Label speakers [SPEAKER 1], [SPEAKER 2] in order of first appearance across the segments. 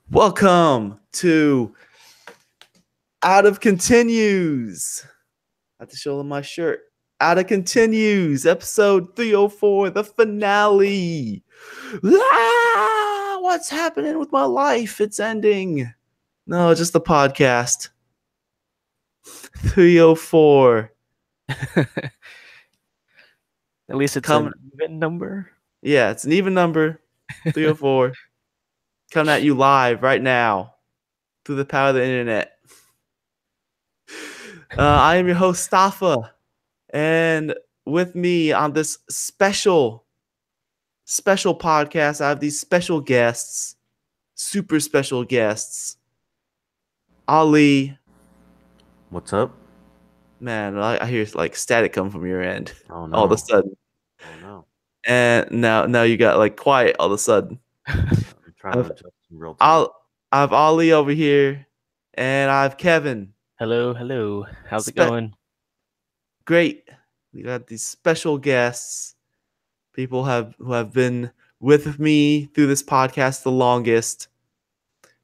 [SPEAKER 1] Welcome to Out of Continues. I have to show them my shirt. Out of Continues, episode 304, the finale. What's happening with my life? It's ending. No, just the podcast. 304.
[SPEAKER 2] At least it's an even number.
[SPEAKER 1] Yeah, it's an even number. 304. Coming at you live right now through the power of the internet. I am your host, Stafa, and with me on this special podcast, I have these special guests, super special guests. Ali.
[SPEAKER 3] What's up?
[SPEAKER 1] Man, I hear like static come from your end.
[SPEAKER 3] Oh no!
[SPEAKER 1] All of a sudden.
[SPEAKER 3] Oh no!
[SPEAKER 1] And now you got like quiet all of a sudden.
[SPEAKER 3] I'm trying to adjust in real time.
[SPEAKER 1] I have Ali over here, and I have Kevin.
[SPEAKER 2] Hello. How's it going?
[SPEAKER 1] Great. We got these special guests. People who have been with me through this podcast the longest.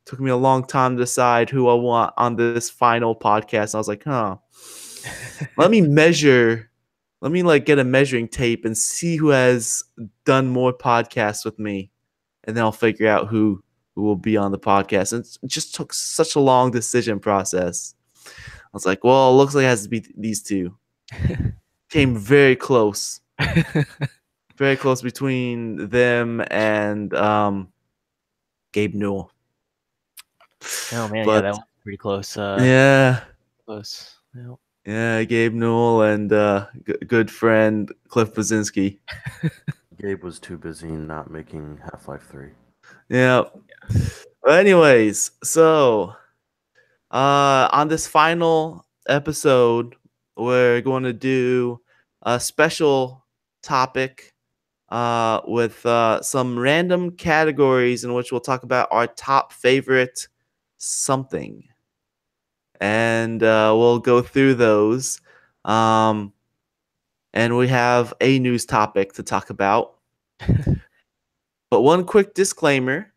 [SPEAKER 1] Took me a long time to decide who I want on this final podcast. I was like, let me measure. Let me get a measuring tape and see who has done more podcasts with me. And then I'll figure out who will be on the podcast. And it just took such a long decision process. I was like, well, it looks like it has to be these two. Came very close. Very close between them and Gabe Newell.
[SPEAKER 2] Oh man, yeah, that was pretty close.
[SPEAKER 1] Close.
[SPEAKER 2] Yep.
[SPEAKER 1] Yeah, Gabe Newell and good friend Cliff Blazinski.
[SPEAKER 3] Gabe was too busy not making Half-Life 3.
[SPEAKER 1] Yeah. But anyways, so on this final episode, we're going to do a special topic with some random categories in which we'll talk about our top favorite something. And we'll go through those. And we have a news topic to talk about. But one quick disclaimer.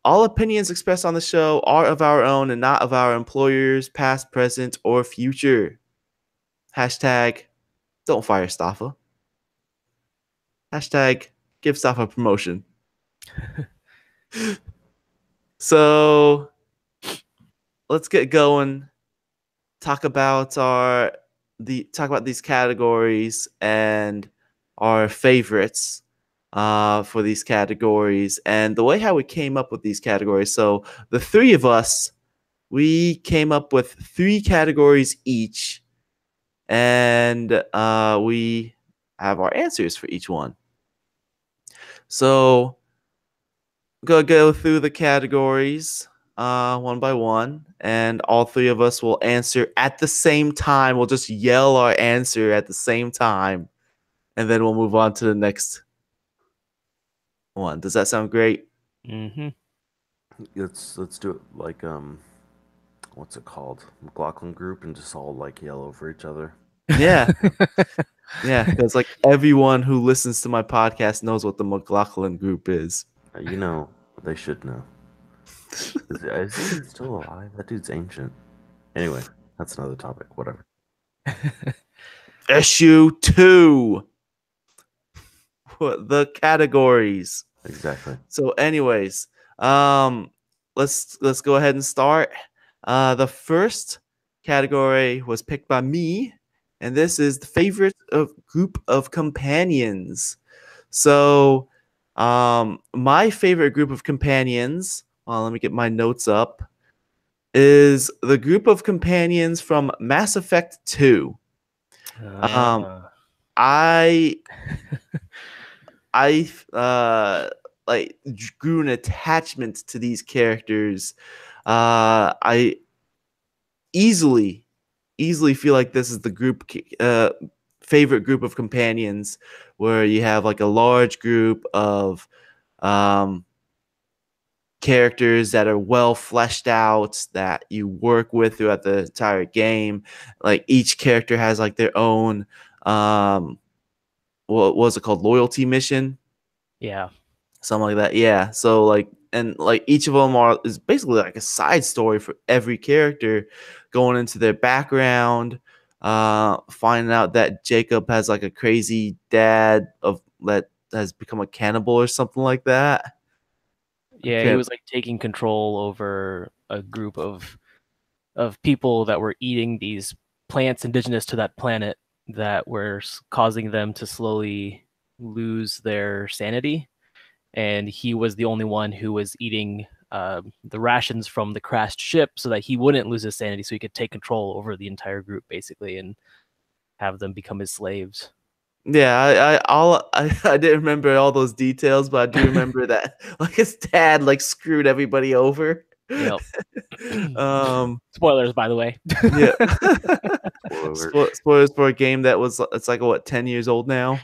[SPEAKER 1] All opinions expressed on the show are of our own and not of our employers, past, present, or future. Hashtag don't fire Stafa. Hashtag give Stafa promotion. So let's get going. Talk about these categories and our favorites for these categories and the way how we came up with these categories. So the three of us, we came up with 3 categories each, and we have our answers for each one. So I'm gonna go through the categories one by one, and all 3 of us will answer at the same time. We'll just yell our answer at the same time, and then we'll move on to the next one. Does that sound great?
[SPEAKER 2] Mm-hmm.
[SPEAKER 3] Let's do it like what's it called? McLaughlin Group, and just all yell over each other.
[SPEAKER 1] Yeah. Yeah, because everyone who listens to my podcast knows what the McLaughlin Group is.
[SPEAKER 3] They should know. Is he still alive? That dude's ancient. Anyway, that's another topic. Whatever.
[SPEAKER 1] Issue 2. The categories.
[SPEAKER 3] Exactly.
[SPEAKER 1] So, anyways, let's go ahead and start. The first category was picked by me, and this is the favorite group of companions. So, my favorite group of companions, let me get my notes up, is the group of companions from Mass Effect 2. I grew an attachment to these characters. I easily feel like this is the favorite group of companions, where you have a large group of characters that are well fleshed out, that you work with throughout the entire game. Each character has their own what was it called, loyalty mission.
[SPEAKER 2] Yeah.
[SPEAKER 1] something like that. Yeah. So like, and like each of them is basically like a side story for every character, going into their background, finding out that Jacob has like a crazy dad that has become a cannibal or something like that.
[SPEAKER 2] Yeah, he was like taking control over a group of people that were eating these plants indigenous to that planet that were causing them to slowly lose their sanity. And he was the only one who was eating the rations from the crashed ship so that he wouldn't lose his sanity, so he could take control over the entire group basically and have them become his slaves.
[SPEAKER 1] Yeah, I didn't remember all those details, but I do remember that like his dad like screwed everybody over.
[SPEAKER 2] Yep. Spoilers, by the way.
[SPEAKER 1] Yeah. Spoilers for a game that was, it's like what, 10 years old now.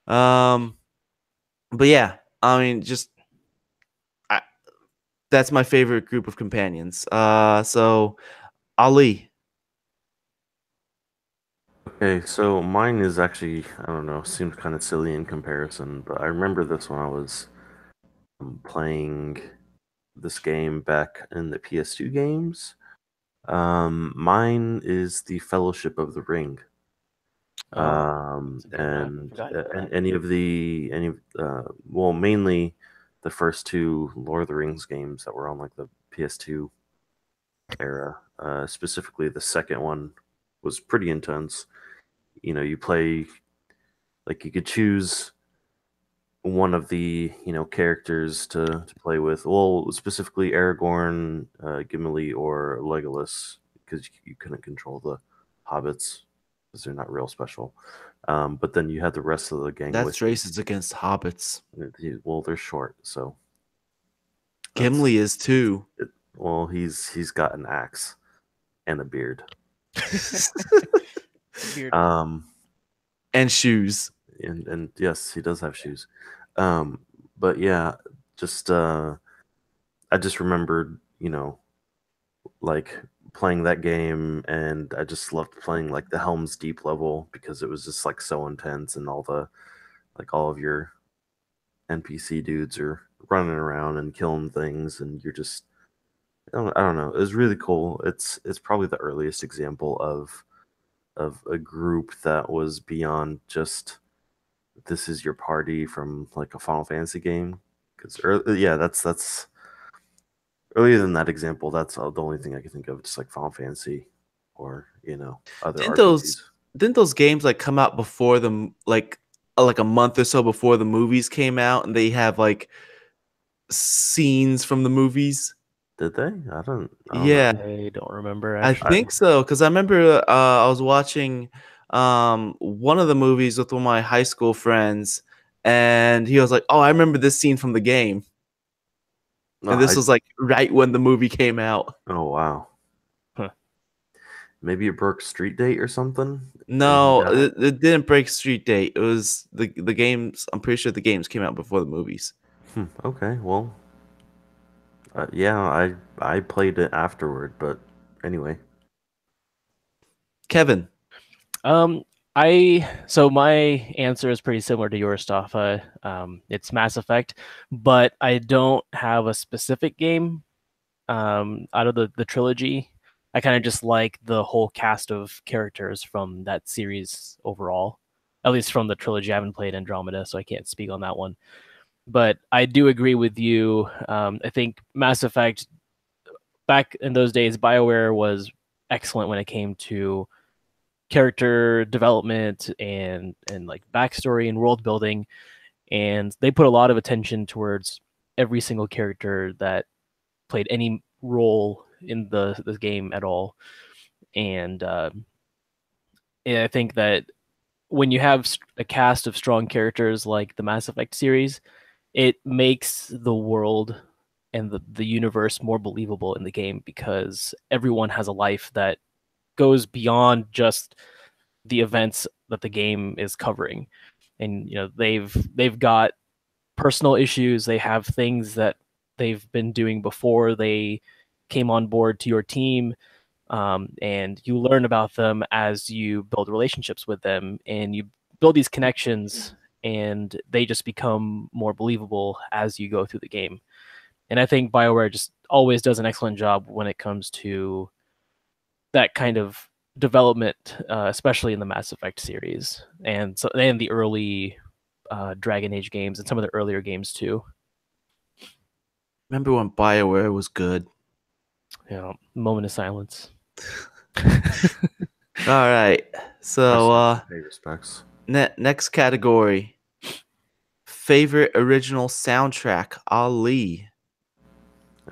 [SPEAKER 1] But yeah, I mean, just that's my favorite group of companions. So Ali.
[SPEAKER 3] Okay, so mine is actually, I don't know, seems kind of silly in comparison, but I remember this when I was playing this game back in the PS2 games. Mine is the Fellowship of the Ring. And well, mainly the first two Lord of the Rings games that were on like the PS2 era. Specifically, the second one was pretty intense. You know, you play, like, you could choose one of the characters to play with. Well, specifically Aragorn, Gimli, or Legolas, because you couldn't control the hobbits because they're not real special. But then you had the rest of the gang.
[SPEAKER 1] That's racist against hobbits.
[SPEAKER 3] Well, they're short, so
[SPEAKER 1] Gimli is too.
[SPEAKER 3] Well, he's got an axe and a beard.
[SPEAKER 1] And shoes.
[SPEAKER 3] And yes, he does have shoes. But yeah, just I just remembered, like playing that game, and I just loved playing like the Helm's Deep level because it was just like so intense, and all of your NPC dudes are running around and killing things, and you're just, I don't know. It was really cool. It's probably the earliest example of a group that was beyond just, this is your party from like a Final Fantasy game. Because that's earlier than that example. That's the only thing I can think of, just like Final Fantasy or other RPGs.
[SPEAKER 1] Didn't those games like come out before them, like a month or so before the movies came out, and they have like scenes from the movies?
[SPEAKER 3] Did they? I don't
[SPEAKER 1] yeah
[SPEAKER 3] know.
[SPEAKER 2] I don't remember,
[SPEAKER 1] actually. I think so, because I remember I was watching one of the movies with one of my high school friends, and he was like, "Oh, I remember this scene from the game." And this was like right when the movie came out.
[SPEAKER 3] Oh wow.
[SPEAKER 2] Huh.
[SPEAKER 3] Maybe it broke Street Date or something?
[SPEAKER 1] No, it didn't break Street Date. It was the games. I'm pretty sure the games came out before the movies.
[SPEAKER 3] Okay, well, yeah, I played it afterward, but anyway.
[SPEAKER 1] Kevin.
[SPEAKER 2] So my answer is pretty similar to yours, Staffa. It's Mass Effect, but I don't have a specific game out of the trilogy. I kind of just like the whole cast of characters from that series overall, at least from the trilogy. I haven't played Andromeda, so I can't speak on that one. But I do agree with you. I think Mass Effect, back in those days, BioWare was excellent when it came to character development and like backstory and world building, and they put a lot of attention towards every single character that played any role in the game at all. And yeah, I think that when you have a cast of strong characters like the Mass Effect series, it makes the world and the universe more believable in the game, because everyone has a life that goes beyond just the events that the game is covering. And they've got personal issues, they have things that they've been doing before they came on board to your team, and you learn about them as you build relationships with them, and you build these connections, and they just become more believable as you go through the game. And I think BioWare just always does an excellent job when it comes to that kind of development, especially in the Mass Effect series and the early Dragon Age games and some of the earlier games too.
[SPEAKER 1] Remember when BioWare was good?
[SPEAKER 2] Yeah, moment of silence.
[SPEAKER 1] All right. So
[SPEAKER 3] Pay respects.
[SPEAKER 1] next category. Favorite original soundtrack, Ali.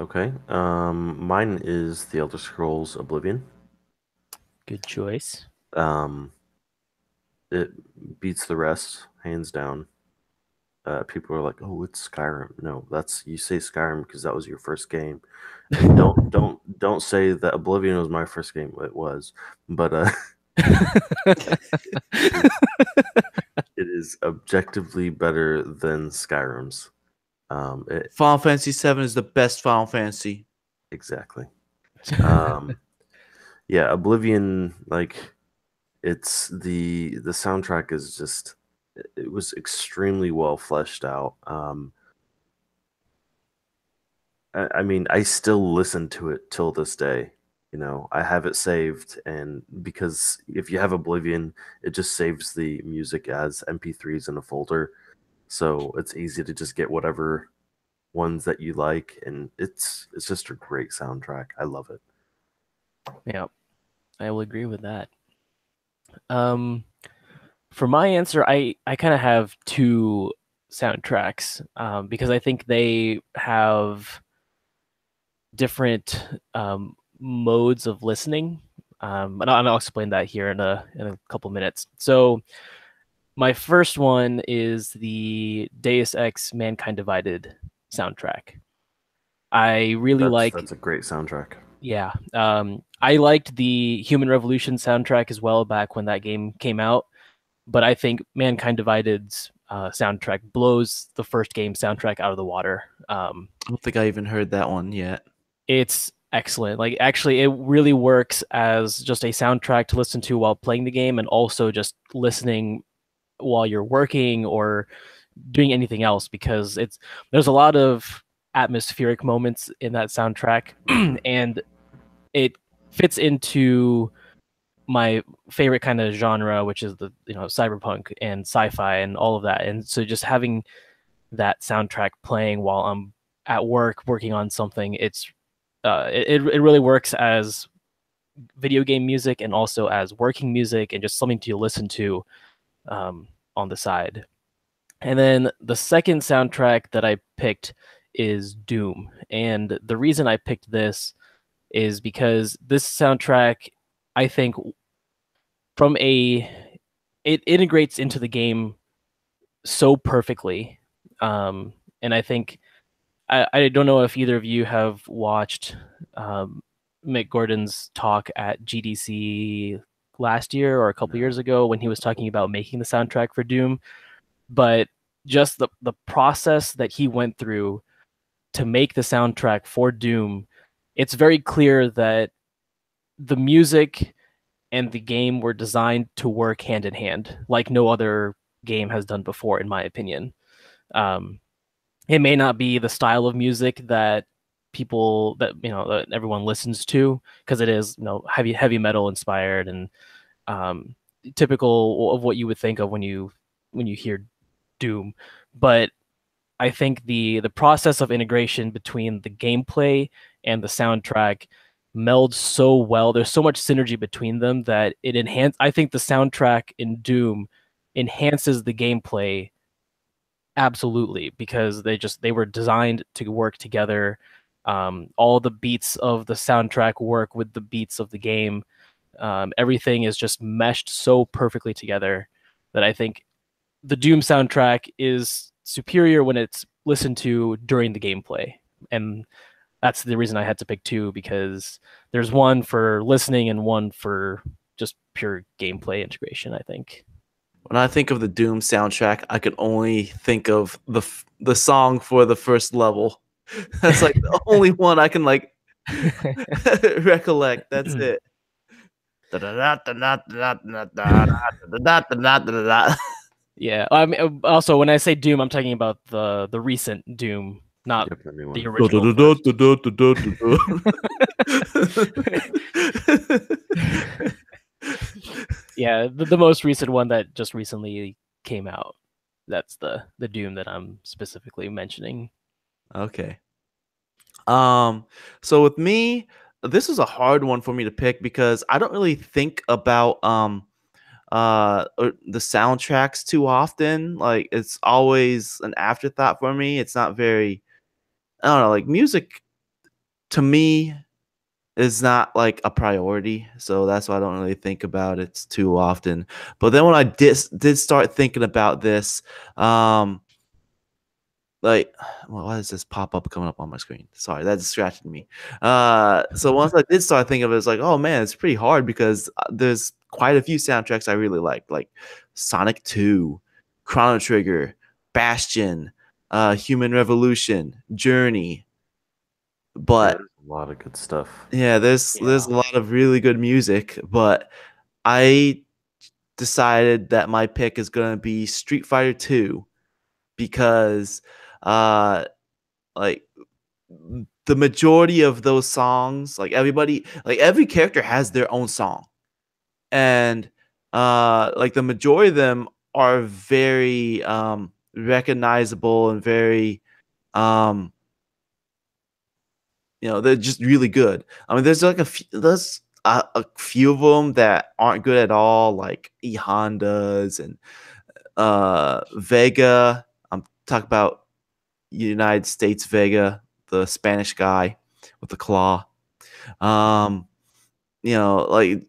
[SPEAKER 3] Okay. Mine is The Elder Scrolls Oblivion.
[SPEAKER 2] Good choice.
[SPEAKER 3] It beats the rest, hands down. People are like, "Oh, it's Skyrim." No, you say Skyrim because that was your first game. And don't say that Oblivion was my first game. It was, but it is objectively better than Skyrim's.
[SPEAKER 1] Final Fantasy VII is the best Final Fantasy.
[SPEAKER 3] Exactly. Yeah, Oblivion, like, it's the soundtrack is just, it was extremely well fleshed out. I mean, I still listen to it till this day. You know, I have it saved, and because if you have Oblivion, it just saves the music as MP3s in a folder, so it's easy to just get whatever ones that you like, and it's just a great soundtrack. I love it.
[SPEAKER 2] Yeah, I will agree with that. For my answer, I kind of have two soundtracks because I think they have different modes of listening, and I'll explain that here in a couple minutes. So my first one is the Deus Ex Mankind Divided soundtrack. I really
[SPEAKER 3] That's a great soundtrack.
[SPEAKER 2] Yeah, I liked the Human Revolution soundtrack as well back when that game came out, but I think Mankind Divided's soundtrack blows the first game soundtrack out of the water.
[SPEAKER 1] I don't think I even heard that one yet.
[SPEAKER 2] It's excellent. Like, actually, it really works as just a soundtrack to listen to while playing the game, and also just listening while you're working or doing anything else, because there's a lot of atmospheric moments in that soundtrack, and it fits into my favorite kind of genre, which is the cyberpunk and sci-fi and all of that. And so just having that soundtrack playing while I'm at work working on something, it really works as video game music and also as working music and just something to listen to on the side. And then the second soundtrack that I picked is Doom. And the reason I picked this is because this soundtrack, I think, it integrates into the game so perfectly. And I think, I don't know if either of you have watched Mick Gordon's talk at GDC last year or a couple years ago when he was talking about making the soundtrack for Doom, but just the process that he went through to make the soundtrack for Doom, it's very clear that the music and the game were designed to work hand in hand, like no other game has done before, in my opinion. It may not be the style of music that that everyone listens to, because it is heavy metal inspired and typical of what you would think of when you hear Doom. But I think the process of integration between the gameplay and the soundtrack melds so well. There's so much synergy between them that I think the soundtrack in Doom enhances the gameplay absolutely, because they were designed to work together. All the beats of the soundtrack work with the beats of the game. Everything is just meshed so perfectly together that I think the Doom soundtrack is superior when it's listened to during the gameplay. And that's the reason I had to pick two, because there's one for listening and one for just pure gameplay integration, I think.
[SPEAKER 1] When I think of the Doom soundtrack, I can only think of the song for the first level. That's like the only one I can recollect. That's it.
[SPEAKER 2] Yeah. I mean, also when I say Doom, I'm talking about the recent Doom, not
[SPEAKER 3] Yep, the new
[SPEAKER 2] the
[SPEAKER 3] one.
[SPEAKER 2] original. Yeah, the most recent one that just recently came out. That's the Doom that I'm specifically mentioning.
[SPEAKER 1] Okay. So with me, this is a hard one for me to pick because I don't really think about the soundtracks too often. Like it's always an afterthought for me. It's not very, I don't know, like music to me is not like a priority. So that's why I don't really think about it too often. But then when I did start thinking about this, um like, well, why does this pop up coming up on my screen? Sorry, that distracted me. So once I did start thinking of it, it's like, oh man, it's pretty hard because there's quite a few soundtracks I really like Sonic 2, Chrono Trigger, Bastion, Human Revolution, Journey.
[SPEAKER 3] Yeah,
[SPEAKER 1] But
[SPEAKER 3] there's a lot of good stuff.
[SPEAKER 1] yeah, there's a lot of really good music, but I decided that my pick is gonna be Street Fighter 2 because uh like the majority of those songs, like every character has their own song. And like the majority of them are very recognizable and very um they're just really good. I mean, there's a few of them that aren't good at all, like E Hondas and Vega. I'm talking about United States Vega, the Spanish guy with the claw. Um, like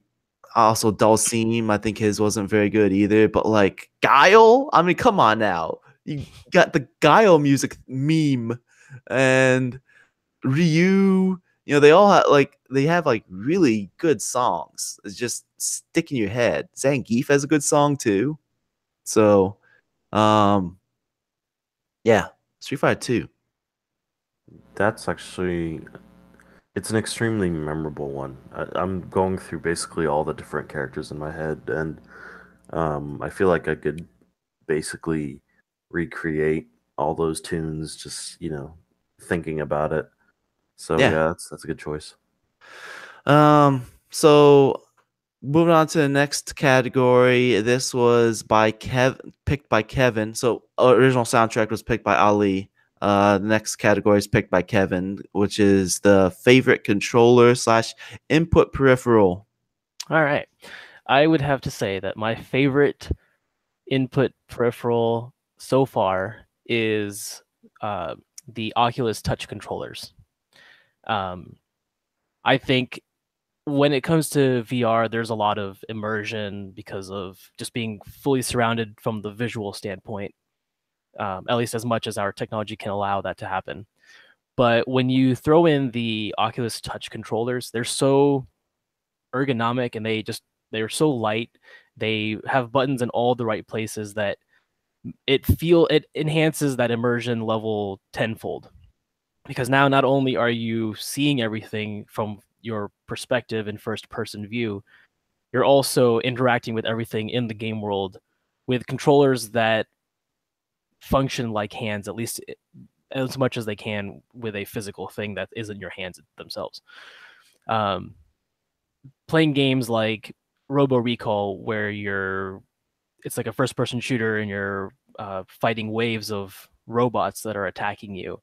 [SPEAKER 1] also Dulcine, I think his wasn't very good either. But like Guile, I mean, come on now. You got the Guile music meme and Ryu. They have like really good songs. It's just stick in your head. Zangief has a good song too. So um yeah, Street Fighter 2.
[SPEAKER 3] That's actually it's an extremely memorable one. I'm going through basically all the different characters in my head, and I feel like I could basically recreate all those tunes just thinking about it. So
[SPEAKER 1] Yeah.
[SPEAKER 3] yeah, that's a good choice.
[SPEAKER 1] So moving on to the next category. This was picked by Kevin. So original soundtrack was picked by Ali. The next category is picked by Kevin, which is the favorite controller slash input peripheral.
[SPEAKER 2] All right. I would have to say that my favorite input peripheral so far is the Oculus Touch controllers. I think when it comes to VR, there's a lot of immersion because of just being fully surrounded from the visual standpoint, at least as much as our technology can allow that to happen. But when you throw in the Oculus Touch controllers, they're so ergonomic and they're so light. They have buttons in all the right places that it enhances that immersion level tenfold. Because now not only are you seeing everything from your perspective in first person view, you're also interacting with everything in the game world with controllers that function like hands, at least as much as they can with a physical thing that isn't your hands themselves. Um, Playing games like Robo Recall, where it's like a first person shooter and you're fighting waves of robots that are attacking you.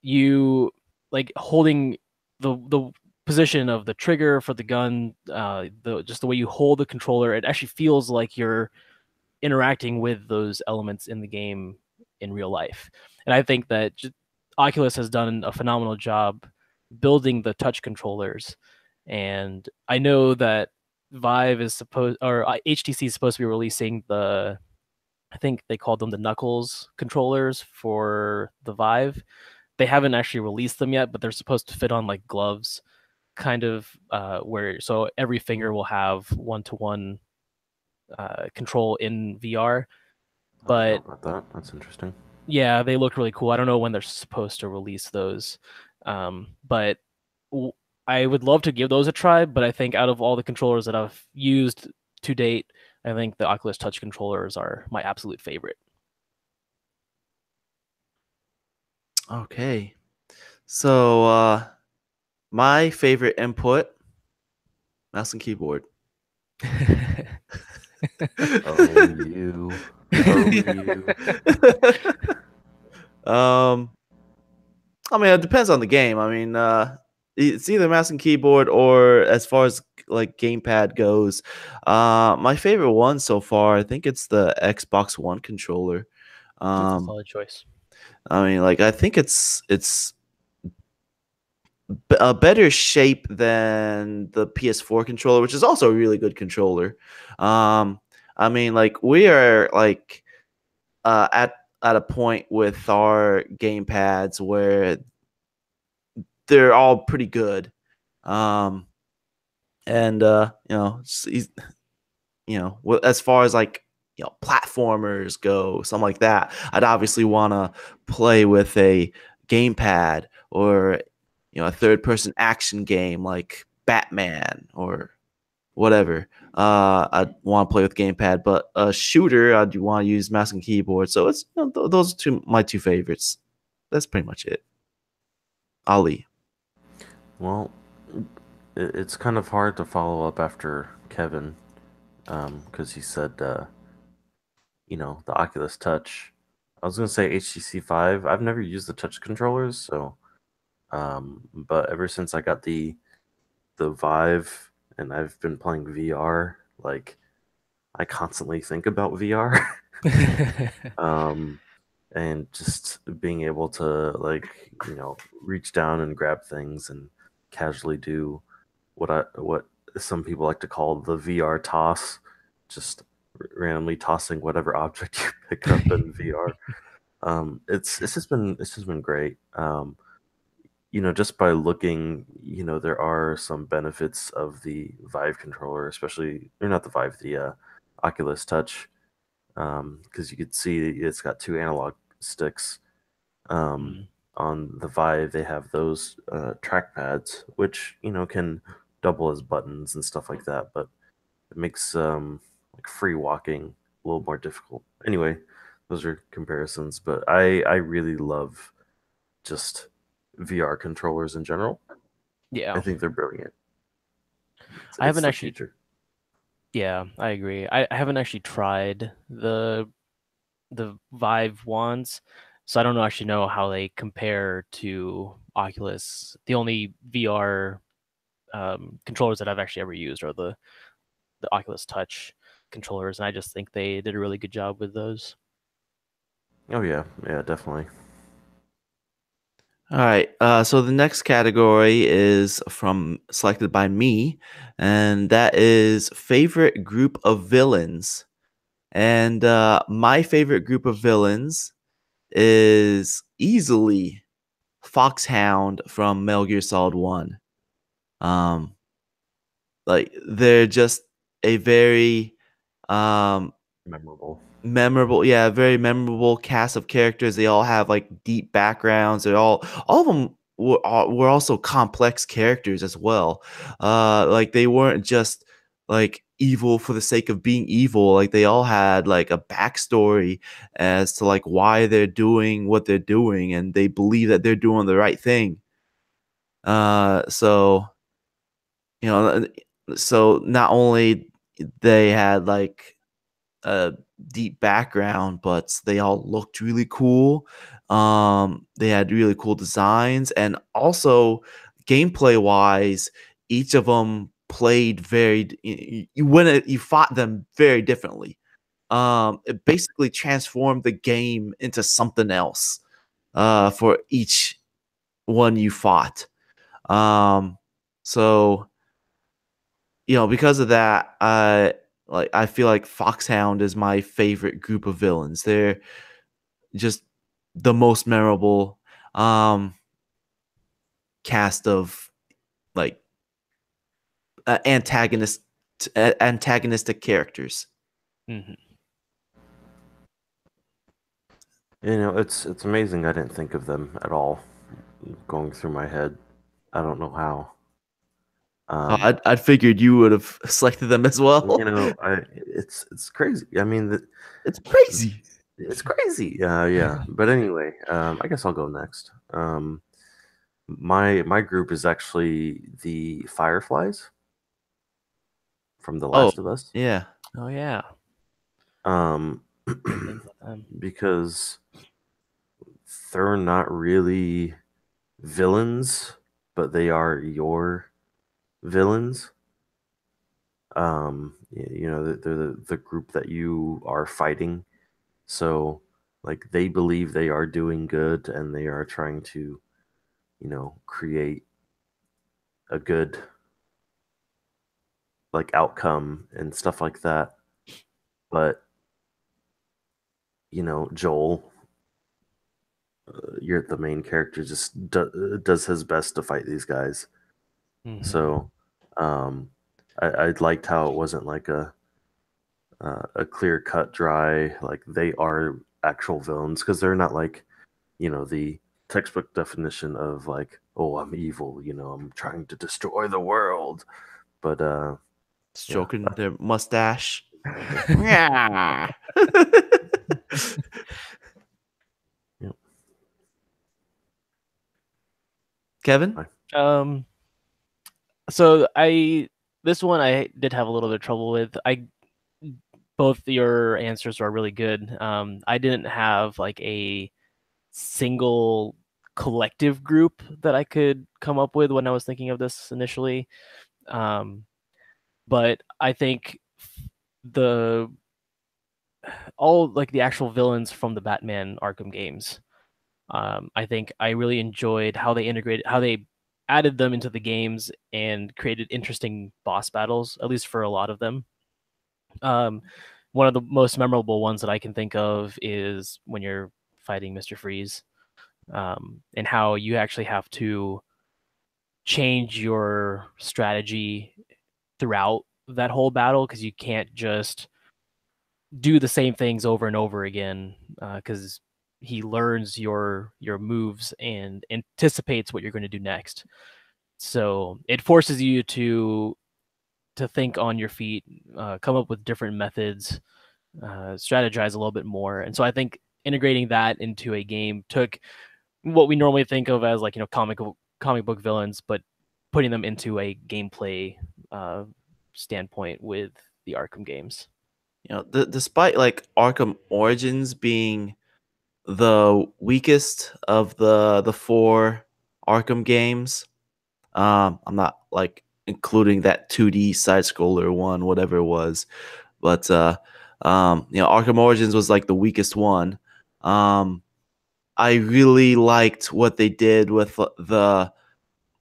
[SPEAKER 2] You like holding the position of the trigger for the gun, just the way you hold the controller, it actually feels like you're interacting with those elements in the game in real life. And I think that Oculus has done a phenomenal job building the touch controllers. And I know that Vive is supposed, or HTC is supposed to be releasing I think they called them the Knuckles controllers for the Vive. They haven't actually released them yet, but they're supposed to fit on like gloves, kind of where so every finger will have one-to-one control in VR.
[SPEAKER 3] I don't know
[SPEAKER 2] But
[SPEAKER 3] about that. That's interesting.
[SPEAKER 2] yeah, they look really cool. I don't know when they're supposed to release those, but I would love to give those a try. But I think out of all the controllers that I've used to date, I think the Oculus Touch controllers are my absolute favorite.
[SPEAKER 1] Okay. So my favorite input, mouse and keyboard.
[SPEAKER 3] Oh, you. Oh, you.
[SPEAKER 1] I mean, it depends on the game. I mean, it's either mouse and keyboard or as far as like gamepad goes. My favorite one so far, I think it's the Xbox One controller.
[SPEAKER 2] That's a solid choice.
[SPEAKER 1] I mean, like I think it's a better shape than the PS4 controller, which is also a really good controller. I mean, like we are like at a point with our gamepads where they're all pretty good. Um, and as far as like platformers go, something like that, I'd obviously want to play with a gamepad or a third person action game like Batman or whatever. I'd want to play with gamepad, but a shooter I'd want to use mouse and keyboard. So it's those are my two favorites. That's pretty much it. Ali.
[SPEAKER 3] Well, it's kind of hard to follow up after Kevin, because he said, the Oculus Touch. I was gonna say HTC Vive. I've never used the touch controllers, so, but ever since I got the Vive and I've been playing VR, like I constantly think about VR. And just being able to reach down and grab things and casually do what some people like to call the VR toss, just randomly tossing whatever object you pick up in VR. It's just been great. Just by looking, there are some benefits of the Vive controller, especially, or not the Vive, the Oculus Touch, because you could see it's got two analog sticks. On the Vive, they have those trackpads, which can double as buttons and stuff like that, but it makes like free walking a little more difficult. Anyway, those are comparisons, but I really love just VR controllers in general.
[SPEAKER 2] Yeah,
[SPEAKER 3] I think they're brilliant.
[SPEAKER 2] I haven't
[SPEAKER 3] the
[SPEAKER 2] actually.
[SPEAKER 3] future.
[SPEAKER 2] Yeah, I agree. I haven't actually tried the Vive ones, so I don't actually know how they compare to Oculus. The only VR controllers that I've actually ever used are the Oculus Touch controllers, and I just think they did a really good job with those.
[SPEAKER 3] Oh yeah, yeah, definitely.
[SPEAKER 1] All right. So the next category is from selected by me, and that is favorite group of villains. And my favorite group of villains is easily Foxhound from Metal Gear Solid 1. Um, like they're just a very um very memorable cast of characters. They all have like deep backgrounds. All of them were also complex characters as well. Like they weren't just like evil for the sake of being evil. Like they all had like a backstory as to like why they're doing what they're doing, and they believe that they're doing the right thing. So you know, so not only they had like a deep background, but they all looked really cool. They had really cool designs, and also gameplay wise, each of them played you fought them very differently. It basically transformed the game into something else for each one you fought. So because of that, I feel like Foxhound is my favorite group of villains. They're just the most memorable cast of like antagonistic characters.
[SPEAKER 2] Mm-hmm.
[SPEAKER 3] It's amazing I didn't think of them at all going through my head. I don't know how.
[SPEAKER 1] I'd figured you would have selected them as well.
[SPEAKER 3] You know, it's crazy. I mean,
[SPEAKER 1] It's crazy.
[SPEAKER 3] it's crazy. Yeah. But anyway, I guess I'll go next. My group is actually the Fireflies from The Last of Us.
[SPEAKER 1] Yeah.
[SPEAKER 2] Oh yeah.
[SPEAKER 3] Um, because they're not really villains, but they are your villains. You know, they're the group that you are fighting. So, like, they believe they are doing good and they are trying to, you know, create a good, like, outcome and stuff like that. But, you know, Joel, you're the main character, just does his best to fight these guys.
[SPEAKER 2] Mhm.
[SPEAKER 3] So, I liked how it wasn't like a clear cut, dry, like they are actual villains, because they're not like, you know, the textbook definition of like, oh, I'm evil, you know, I'm trying to destroy the world. But
[SPEAKER 1] Stroking their mustache.
[SPEAKER 3] yeah. Yep.
[SPEAKER 1] Kevin?
[SPEAKER 3] Hi.
[SPEAKER 2] So this one I did have a little bit of trouble with. Both your answers are really good. I didn't have like a single collective group that I could come up with when I was thinking of this initially. But I think the all like the actual villains from the Batman Arkham games. I think I really enjoyed how they added them into the games and created interesting boss battles, at least for a lot of them. One of the most memorable ones that I can think of is when you're fighting Mr. Freeze, and how you actually have to change your strategy throughout that whole battle because you can't just do the same things over and over again because he learns your moves and anticipates what you're going to do next. So it forces you to think on your feet, come up with different methods, strategize a little bit more. And so I think integrating that into a game took what we normally think of as like, you know, comic book villains, but putting them into a gameplay standpoint with the Arkham games.
[SPEAKER 1] You know, despite like Arkham Origins being the weakest of the four Arkham games, I'm not like including that 2D side scroller one, whatever it was, but you know, Arkham Origins was like the weakest one. I really liked what they did with the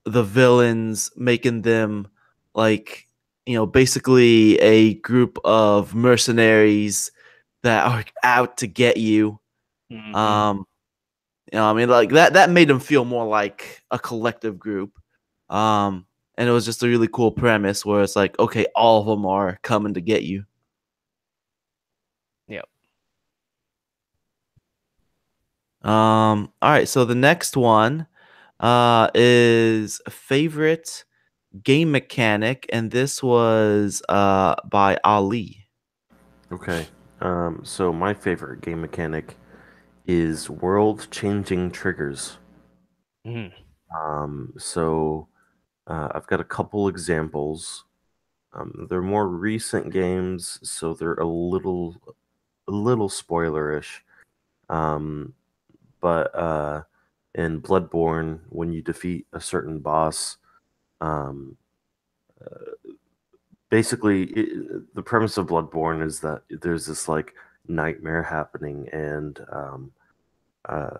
[SPEAKER 1] villains, making them like, you know, basically a group of mercenaries that are out to get you.
[SPEAKER 2] Mm-hmm.
[SPEAKER 1] You know, I mean, like that made them feel more like a collective group. And it was just a really cool premise where it's like, okay, all of them are coming to get you.
[SPEAKER 2] Yep.
[SPEAKER 1] All right, so the next one is favorite game mechanic, and this was by Ali.
[SPEAKER 3] Okay. So my favorite game mechanic is world-changing triggers.
[SPEAKER 2] Mm-hmm.
[SPEAKER 3] So I've got a couple examples. They're more recent games, so they're a little spoilerish. Um, but in Bloodborne, when you defeat a certain boss, um, basically the premise of Bloodborne is that there's this like nightmare happening, and uh,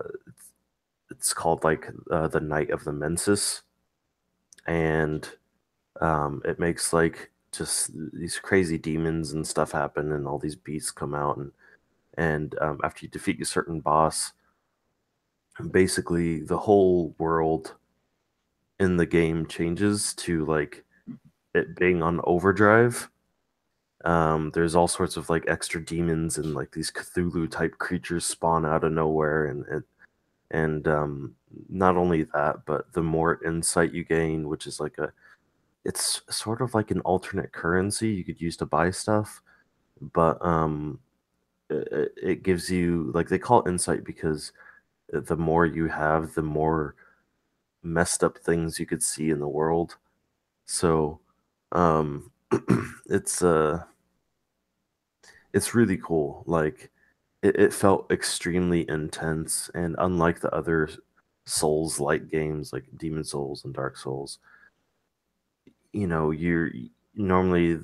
[SPEAKER 3] it's called like the Night of the Mensis, and it makes like just these crazy demons and stuff happen, and all these beasts come out, and after you defeat a certain boss, basically the whole world in the game changes to like it being on overdrive. There's all sorts of like extra demons and like these Cthulhu type creatures spawn out of nowhere, and not only that, but the more insight you gain, which is like it's sort of like an alternate currency you could use to buy stuff, but it gives you, like, they call it insight because the more you have, the more messed up things you could see in the world. So um it's it's really cool. Like, it felt extremely intense, and unlike the other Souls like games like Demon Souls and Dark Souls, you're normally,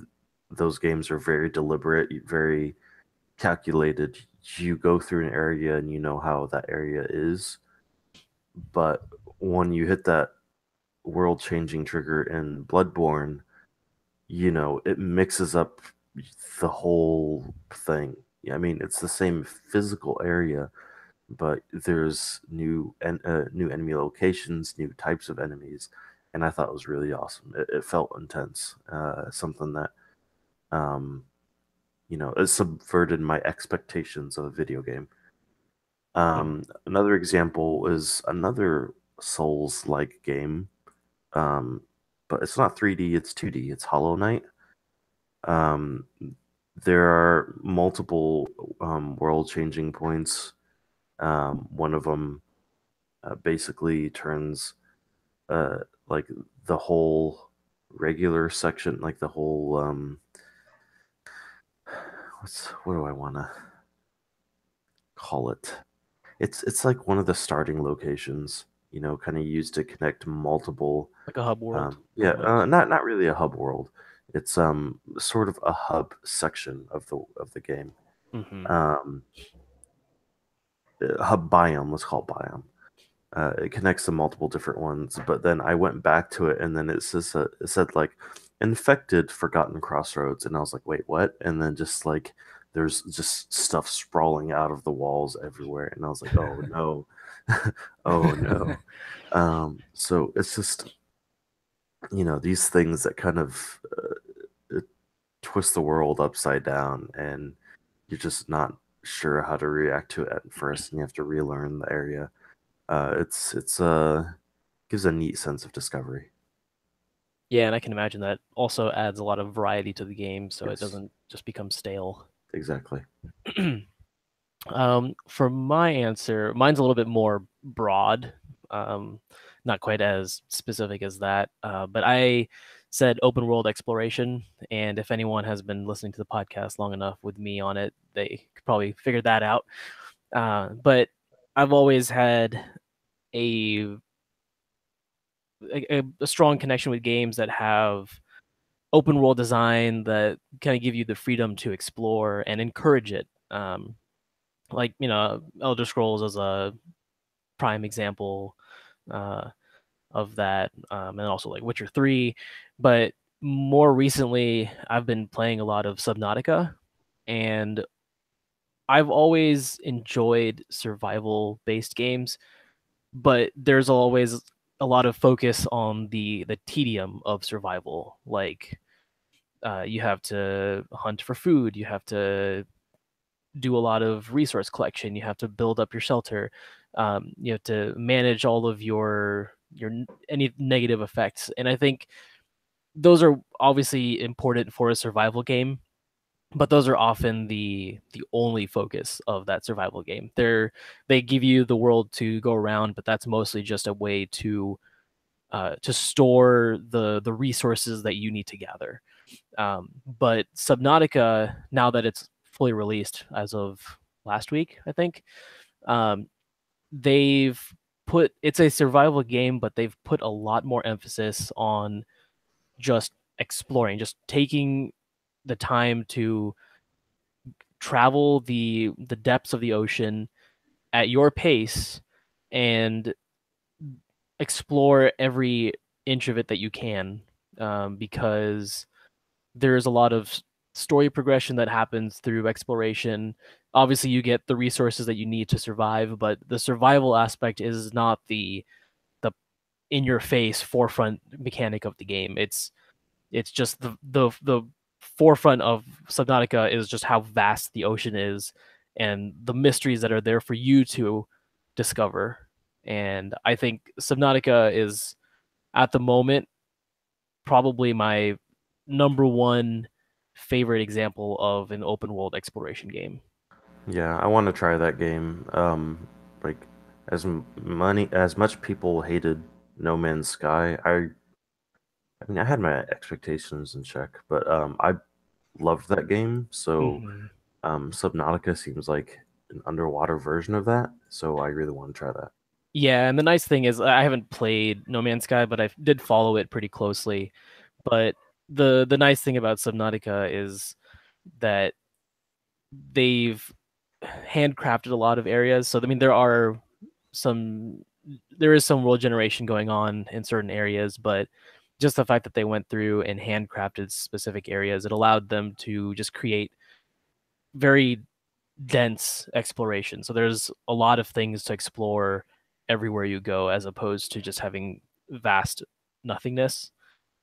[SPEAKER 3] those games are very deliberate, very calculated. You go through an area and you know how that area is, but when you hit that world changing trigger in Bloodborne, it mixes up the whole thing. Yeah, I mean, it's the same physical area, but there's new enemy locations, new types of enemies, and I thought it was really awesome. It felt intense, something that um, it subverted my expectations of a video game. Another example is another Souls-like game, um, but it's not 3D; it's 2D. It's Hollow Knight. Um, there are multiple world-changing points. One of them basically turns like the whole regular section, like the whole what do I want to call it? It's like one of the starting locations, kind of used to connect multiple.
[SPEAKER 2] Like a hub world.
[SPEAKER 3] Yeah, not really a hub world. It's sort of a hub section of the game.
[SPEAKER 2] Mm-hmm.
[SPEAKER 3] Hub biome, let's call it biome. It connects to multiple different ones, but then I went back to it, and then it said like infected Forgotten Crossroads, and I was like, wait, what? And then just like there's just stuff sprawling out of the walls everywhere, and I was like, oh no, oh no. So it's just these things that kind of twist the world upside down, and you're just not sure how to react to it at first, and you have to relearn the area. It's gives a neat sense of discovery.
[SPEAKER 2] Yeah, and I can imagine that also adds a lot of variety to the game, so
[SPEAKER 3] Yes.
[SPEAKER 2] it doesn't just become stale.
[SPEAKER 3] Exactly.
[SPEAKER 2] For my answer, mine's a little bit more broad, not quite as specific as that. But I said open world exploration, and if anyone has been listening to the podcast long enough with me on it, they could probably figure that out. But I've always had a strong connection with games that have open world design that kind of give you the freedom to explore and encourage it. Like Elder Scrolls is a prime example of that, and also like Witcher 3. But more recently, I've been playing a lot of Subnautica, and I've always enjoyed survival based games, but there's always a lot of focus on the tedium of survival. Like you have to hunt for food, you have to do a lot of resource collection, you have to build up your shelter, you have to manage all of your any negative effects. And I think those are obviously important for a survival game, but those are often the only focus of that survival game. They give you the world to go around, but that's mostly just a way to store the resources that you need to gather. But Subnautica, now that it's fully released as of last week, I think, they've put it's a survival game, but they've put a lot more emphasis on just exploring, just taking the time to travel the depths of the ocean at your pace and explore every inch of it that you can, because there's a lot of story progression that happens through exploration. Obviously, you get the resources that you need to survive, but the survival aspect is not the in your face forefront mechanic of the game. It's just the forefront of Subnautica is just how vast the ocean is and the mysteries that are there for you to discover. And I think Subnautica is, at the moment, probably my number one favorite example of an open world exploration game.
[SPEAKER 3] Yeah, I want to try that game. Like as much people hated No Man's Sky, I mean, I had my expectations in check, but I loved that game. So
[SPEAKER 2] Mhm.
[SPEAKER 3] Subnautica seems like an underwater version of that. So I really want to try that.
[SPEAKER 2] Yeah, and the nice thing is I haven't played No Man's Sky, but I did follow it pretty closely. But the nice thing about Subnautica is that they've handcrafted a lot of areas. So I mean, there is some world generation going on in certain areas, but just the fact that they went through and handcrafted specific areas, it allowed them to just create very dense exploration. So there's a lot of things to explore everywhere you go, as opposed to just having vast nothingness.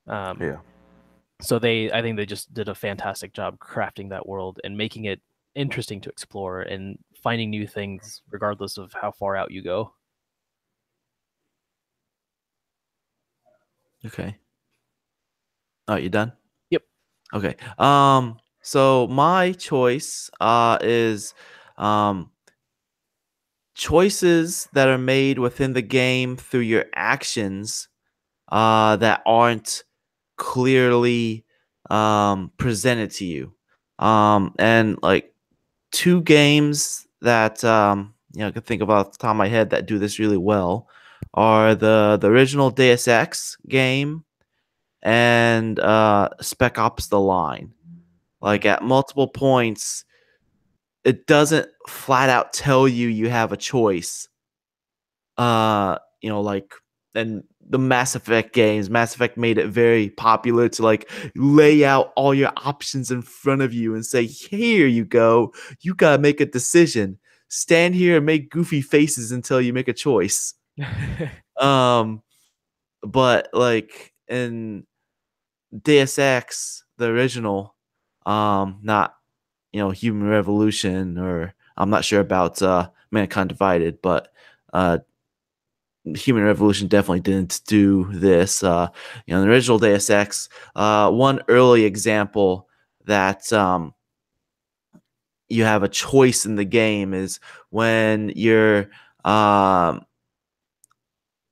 [SPEAKER 2] Um,
[SPEAKER 3] Yeah.
[SPEAKER 2] so I think they just did a fantastic job crafting that world and making it interesting to explore and finding new things, regardless of how far out you go.
[SPEAKER 1] Okay. Oh, you done?
[SPEAKER 2] Yep.
[SPEAKER 1] Okay. So my choice is um choices that are made within the game through your actions that aren't clearly presented to you. And like two games that I could think of off the top of my head that do this really well are the original Deus Ex game and Spec Ops: The Line. Like at multiple points, it doesn't flat out tell you have a choice. Like and the Mass Effect games, Mass Effect made it very popular to like lay out all your options in front of you and say, "Here you go. You gotta make a decision. Stand here and make goofy faces until you make a choice." Um, but like in Deus Ex, the original, not Human Revolution, or I'm not sure about Mankind Divided, but Human Revolution definitely didn't do this. The original Deus Ex, one early example that you have a choice in the game is um,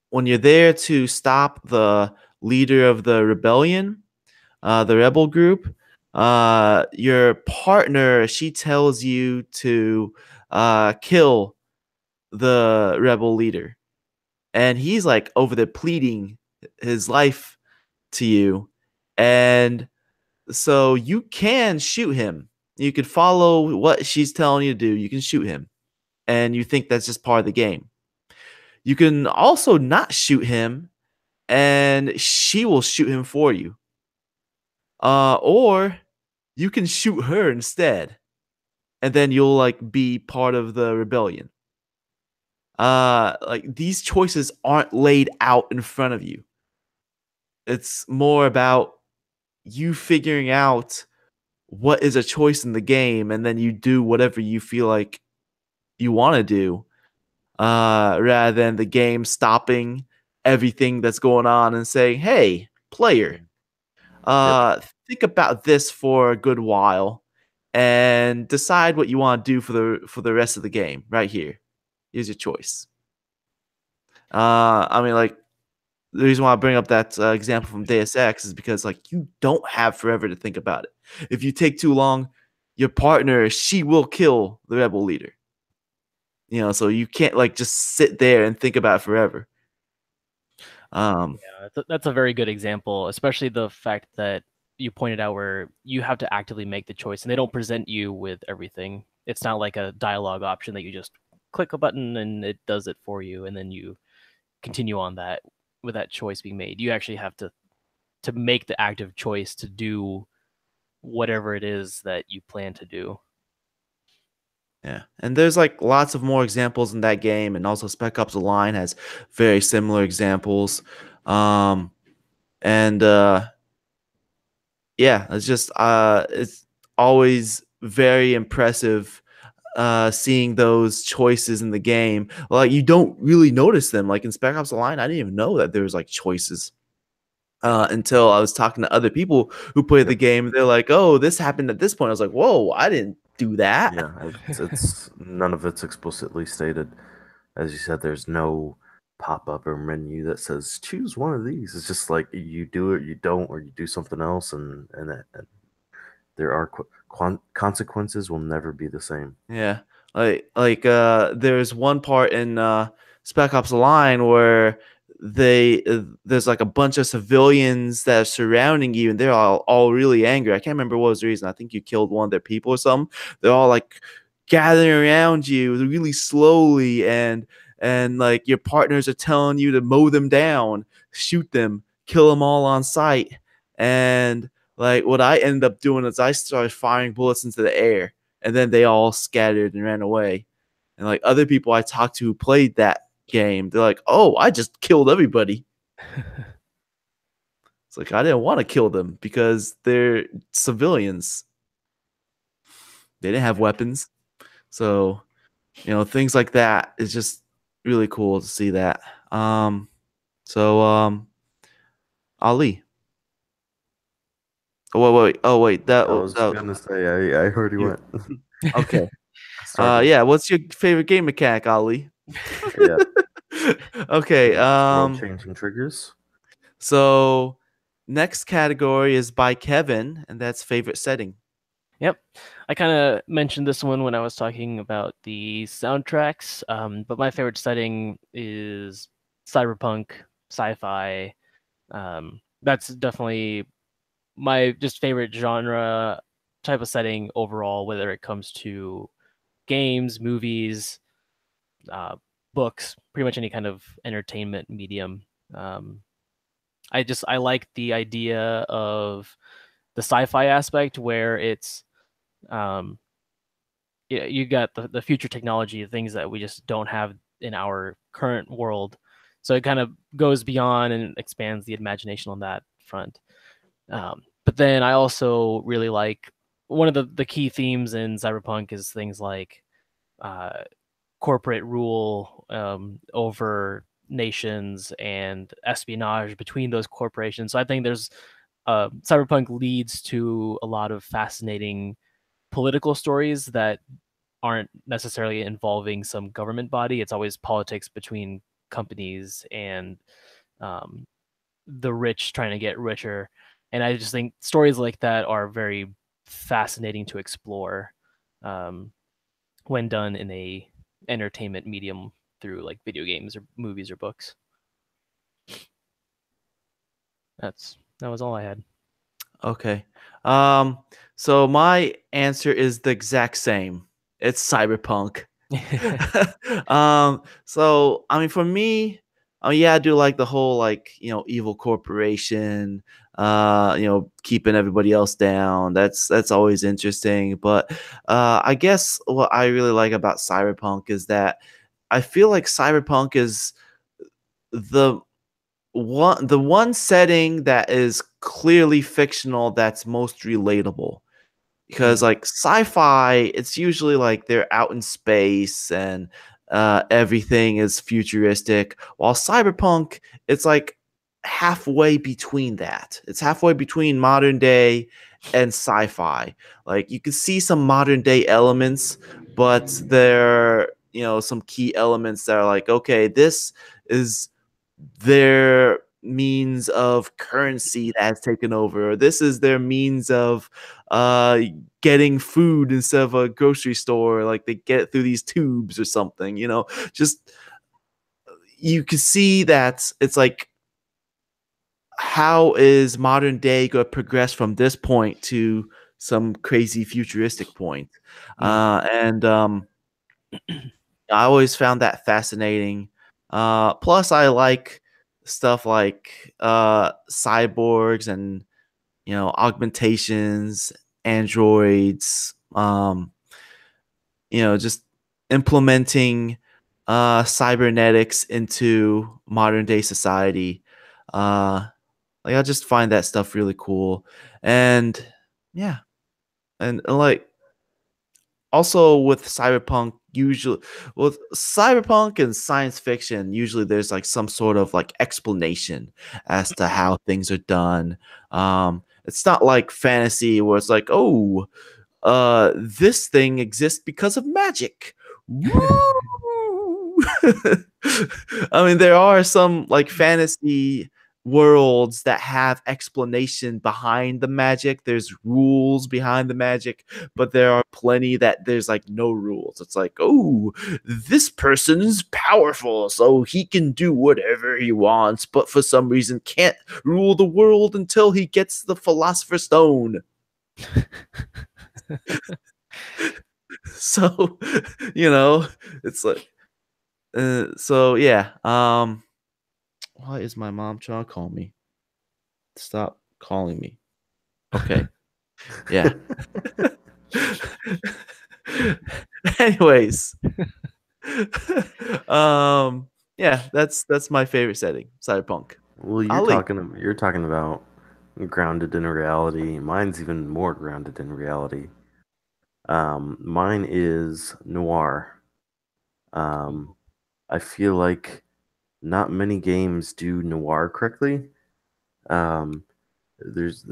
[SPEAKER 1] when you're there to stop the leader of the rebellion, the rebel group. Your partner, she tells you to kill the rebel leader, and he's like over there pleading his life to you, and so you can shoot him. You could follow what she's telling you to do. You can shoot him, and you think that's just part of the game. You can also not shoot him, and she will shoot him for you. Or you can shoot her instead, and then you'll like be part of the rebellion. Like these choices aren't laid out in front of you. It's more about you figuring out what is a choice in the game, and then you do whatever you feel like you want to do, rather than the game stopping everything that's going on and saying, "Hey, player, think about this for a good while and decide what you want to do for the rest of the game. Right here, here's your choice." I mean, like the reason why I bring up that example from Deus Ex is because like you don't have forever to think about it. If you take too long, your partner, she will kill the rebel leader. So you can't like just sit there and think about it forever.
[SPEAKER 2] Yeah, that's a very good example, especially the fact that you pointed out where you have to actively make the choice and they don't present you with everything. It's not like a dialogue option that you just click a button and it does it for you and then you continue on that with that choice being made. You actually have to make the active choice to do whatever it is that you plan to do.
[SPEAKER 1] Yeah, and there's like lots of more examples in that game, and also Spec Ops: The Line has very similar examples. And Yeah, it's always very impressive seeing those choices in the game. Like you don't really notice them. Like in Spec Ops: The Line, I didn't even know that there was like choices. until I was talking to other people who played the game. They're like, "Oh, this happened at this point." I was like, "Whoa, I didn't do that."
[SPEAKER 3] Yeah, it's none of it's explicitly stated. As you said, there's no pop-up or menu that says choose one of these. It's just like you do it, you don't, or you do something else, and there are consequences will never be the same.
[SPEAKER 1] Yeah, there's one part in Spec Ops: The Line where there's like a bunch of civilians that are surrounding you, and they're all really angry. I can't remember what was the reason. I think you killed one of their people or something. They're all like gathering around you really slowly, and like your partners are telling you to mow them down, shoot them, kill them all on sight. And like what I ended up doing is I started firing bullets into the air, and then they all scattered and ran away. And like other people I talked to who played that game, they're like, "Oh, I just killed everybody." It's like I didn't want to kill them because they're civilians. They didn't have weapons. So, things like that is just really cool to see that. Ali. Oh wait.
[SPEAKER 3] I was gonna say I already went.
[SPEAKER 1] Okay. Yeah. What's your favorite game mechanic, Ali?
[SPEAKER 3] Yeah.
[SPEAKER 1] Okay.
[SPEAKER 3] Changing triggers.
[SPEAKER 1] So next category is by Kevin, and that's favorite setting.
[SPEAKER 2] Yep. I kind of mentioned this one when I was talking about the soundtracks, but my favorite setting is cyberpunk, sci-fi. That's definitely my just favorite genre type of setting overall, whether it comes to games, movies, books, pretty much any kind of entertainment medium. I like the idea of the sci-fi aspect where it's you got the future technology, things that we just don't have in our current world. So it kind of goes beyond and expands the imagination on that front. But then I also really like one of the key themes in cyberpunk is things like corporate rule over nations and espionage between those corporations. So I think there's cyberpunk leads to a lot of fascinating political stories that aren't necessarily involving some government body. It's always politics between companies and the rich trying to get richer. And I just think stories like that are very fascinating to explore when done in a entertainment medium through like video games or movies or books. That was all I had.
[SPEAKER 1] Okay. So my answer is the exact same. It's cyberpunk. So I mean for me, yeah, I do like the whole like, evil corporation, keeping everybody else down. That's always interesting. But I guess what I really like about cyberpunk is that I feel like cyberpunk is the one setting that is clearly fictional that's most relatable, because like sci-fi, it's usually like they're out in space and everything is futuristic, while cyberpunk, it's like halfway between that. It's halfway between modern day and sci-fi. Like you can see some modern day elements, but there are, some key elements that are like, okay, this is their means of currency that has taken over. This is their means of getting food instead of a grocery store. Like they get it through these tubes or something, just you can see that it's like, how is modern day going to progress from this point to some crazy futuristic point? And I always found that fascinating. Plus, I like stuff like cyborgs and augmentations, androids. Just implementing cybernetics into modern day society. Like I just find that stuff really cool, and yeah, and like also with cyberpunk, usually with cyberpunk and science fiction, usually there's like some sort of like explanation as to how things are done. It's not like fantasy where it's like, oh, this thing exists because of magic. Woo! I mean, there are some like fantasy worlds that have explanation behind the magic. There's rules behind the magic, but there are plenty that there's like no rules. It's like, oh, this person's powerful, so he can do whatever he wants, but for some reason can't rule the world until he gets the Philosopher's Stone. So, it's like, so yeah. Why is my mom trying to call me? Stop calling me. Okay. Yeah. Anyways. Yeah, that's my favorite setting, cyberpunk.
[SPEAKER 3] Well, you're talking about grounded in reality. Mine's even more grounded in reality. Mine is noir. I feel like not many games do noir correctly. There's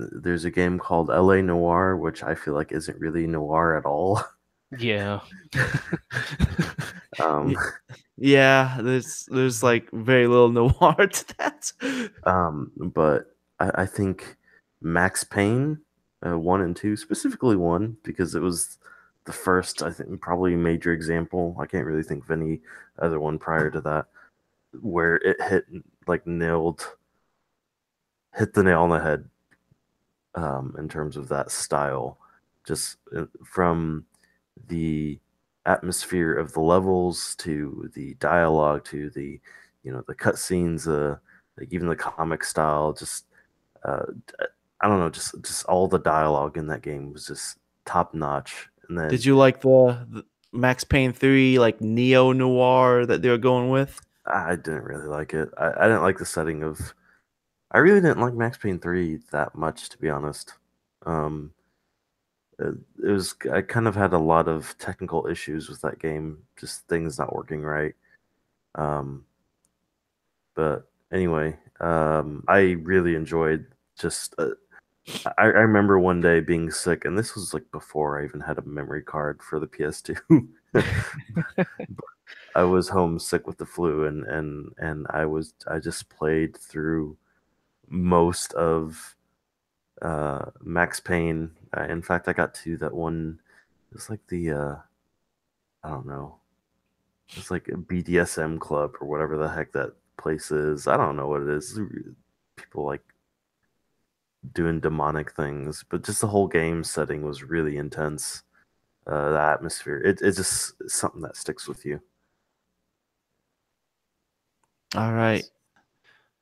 [SPEAKER 3] a game called LA Noire, which I feel like isn't really noir at all.
[SPEAKER 2] Yeah.
[SPEAKER 1] Yeah, there's like very little noir to that.
[SPEAKER 3] But I think Max Payne 1 and 2, specifically 1, because it was the first, I think, probably major example. I can't really think of any other one prior to that where it hit the nail on the head in terms of that style, just from the atmosphere of the levels to the dialogue to the the cutscenes, like even the comic style. Just I don't know, just all the dialogue in that game was just top notch. And then,
[SPEAKER 1] did you like the Max Payne 3 like neo noir that they were going with?
[SPEAKER 3] I didn't really like it. I didn't like the setting of. I really didn't like Max Payne 3 that much, to be honest. Um, it was, I kind of had a lot of technical issues with that game, just things not working right. Um, but anyway, I really enjoyed just. I remember one day being sick, and this was like before I even had a memory card for the PS2. I was homesick with the flu, and I just played through most of Max Payne. In fact, I got to that one. It's like the I don't know. It's like a BDSM club or whatever the heck that place is. I don't know what it is. People like doing demonic things, but just the whole game setting was really intense. The atmosphere, it's just something that sticks with you.
[SPEAKER 1] All right.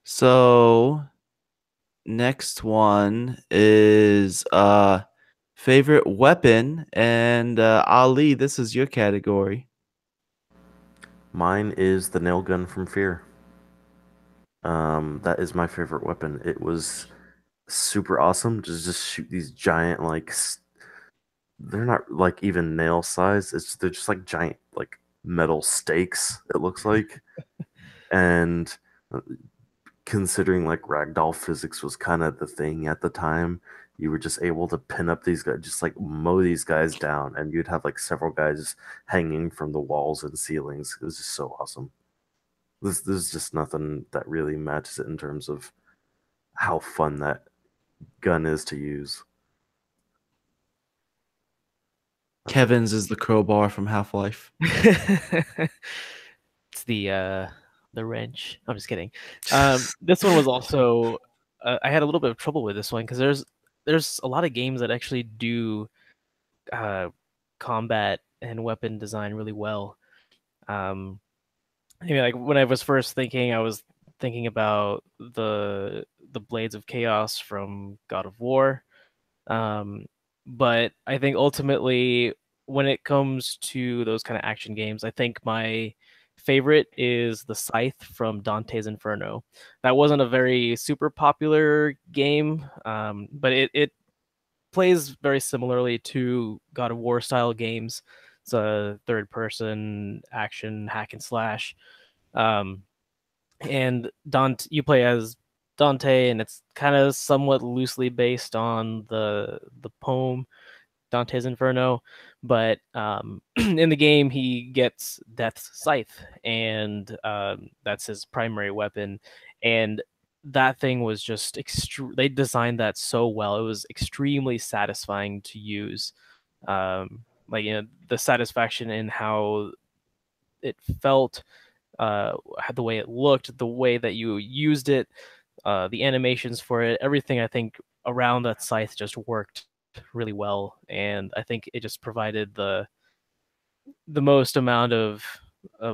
[SPEAKER 1] So next one is favorite weapon, and Ali, this is your category.
[SPEAKER 3] Mine is the nail gun from Fear. That is my favorite weapon. It was super awesome to just shoot these giant, like, they're not like even nail size. They're just like giant, like metal stakes. It looks like, and considering like ragdoll physics was kind of the thing at the time, you were just able to pin up these guys, just like mow these guys down, and you'd have like several guys hanging from the walls and ceilings. It was just so awesome. There's just nothing that really matches it in terms of how fun that gun is to use.
[SPEAKER 1] Kevin's is the crowbar from Half-Life.
[SPEAKER 2] It's the wrench. I'm just kidding. This one was also I had a little bit of trouble with this one because there's a lot of games that actually do combat and weapon design really well. Like when I was first thinking, I was thinking about the Blades of Chaos from God of War. But I think ultimately, when it comes to those kind of action games, I think my favorite is the Scythe from Dante's Inferno. That wasn't a very super popular game, but it plays very similarly to God of War style games. It's a third-person action hack and slash. And you play as Dante, and it's kind of somewhat loosely based on the poem Dante's Inferno, but in the game he gets Death's Scythe, and that's his primary weapon. And that thing was just they designed that so well. It was extremely satisfying to use. Like, the satisfaction in how it felt, the way it looked, the way that you used it, the animations for it, everything I think around that scythe just worked really well, and I think it just provided the most amount of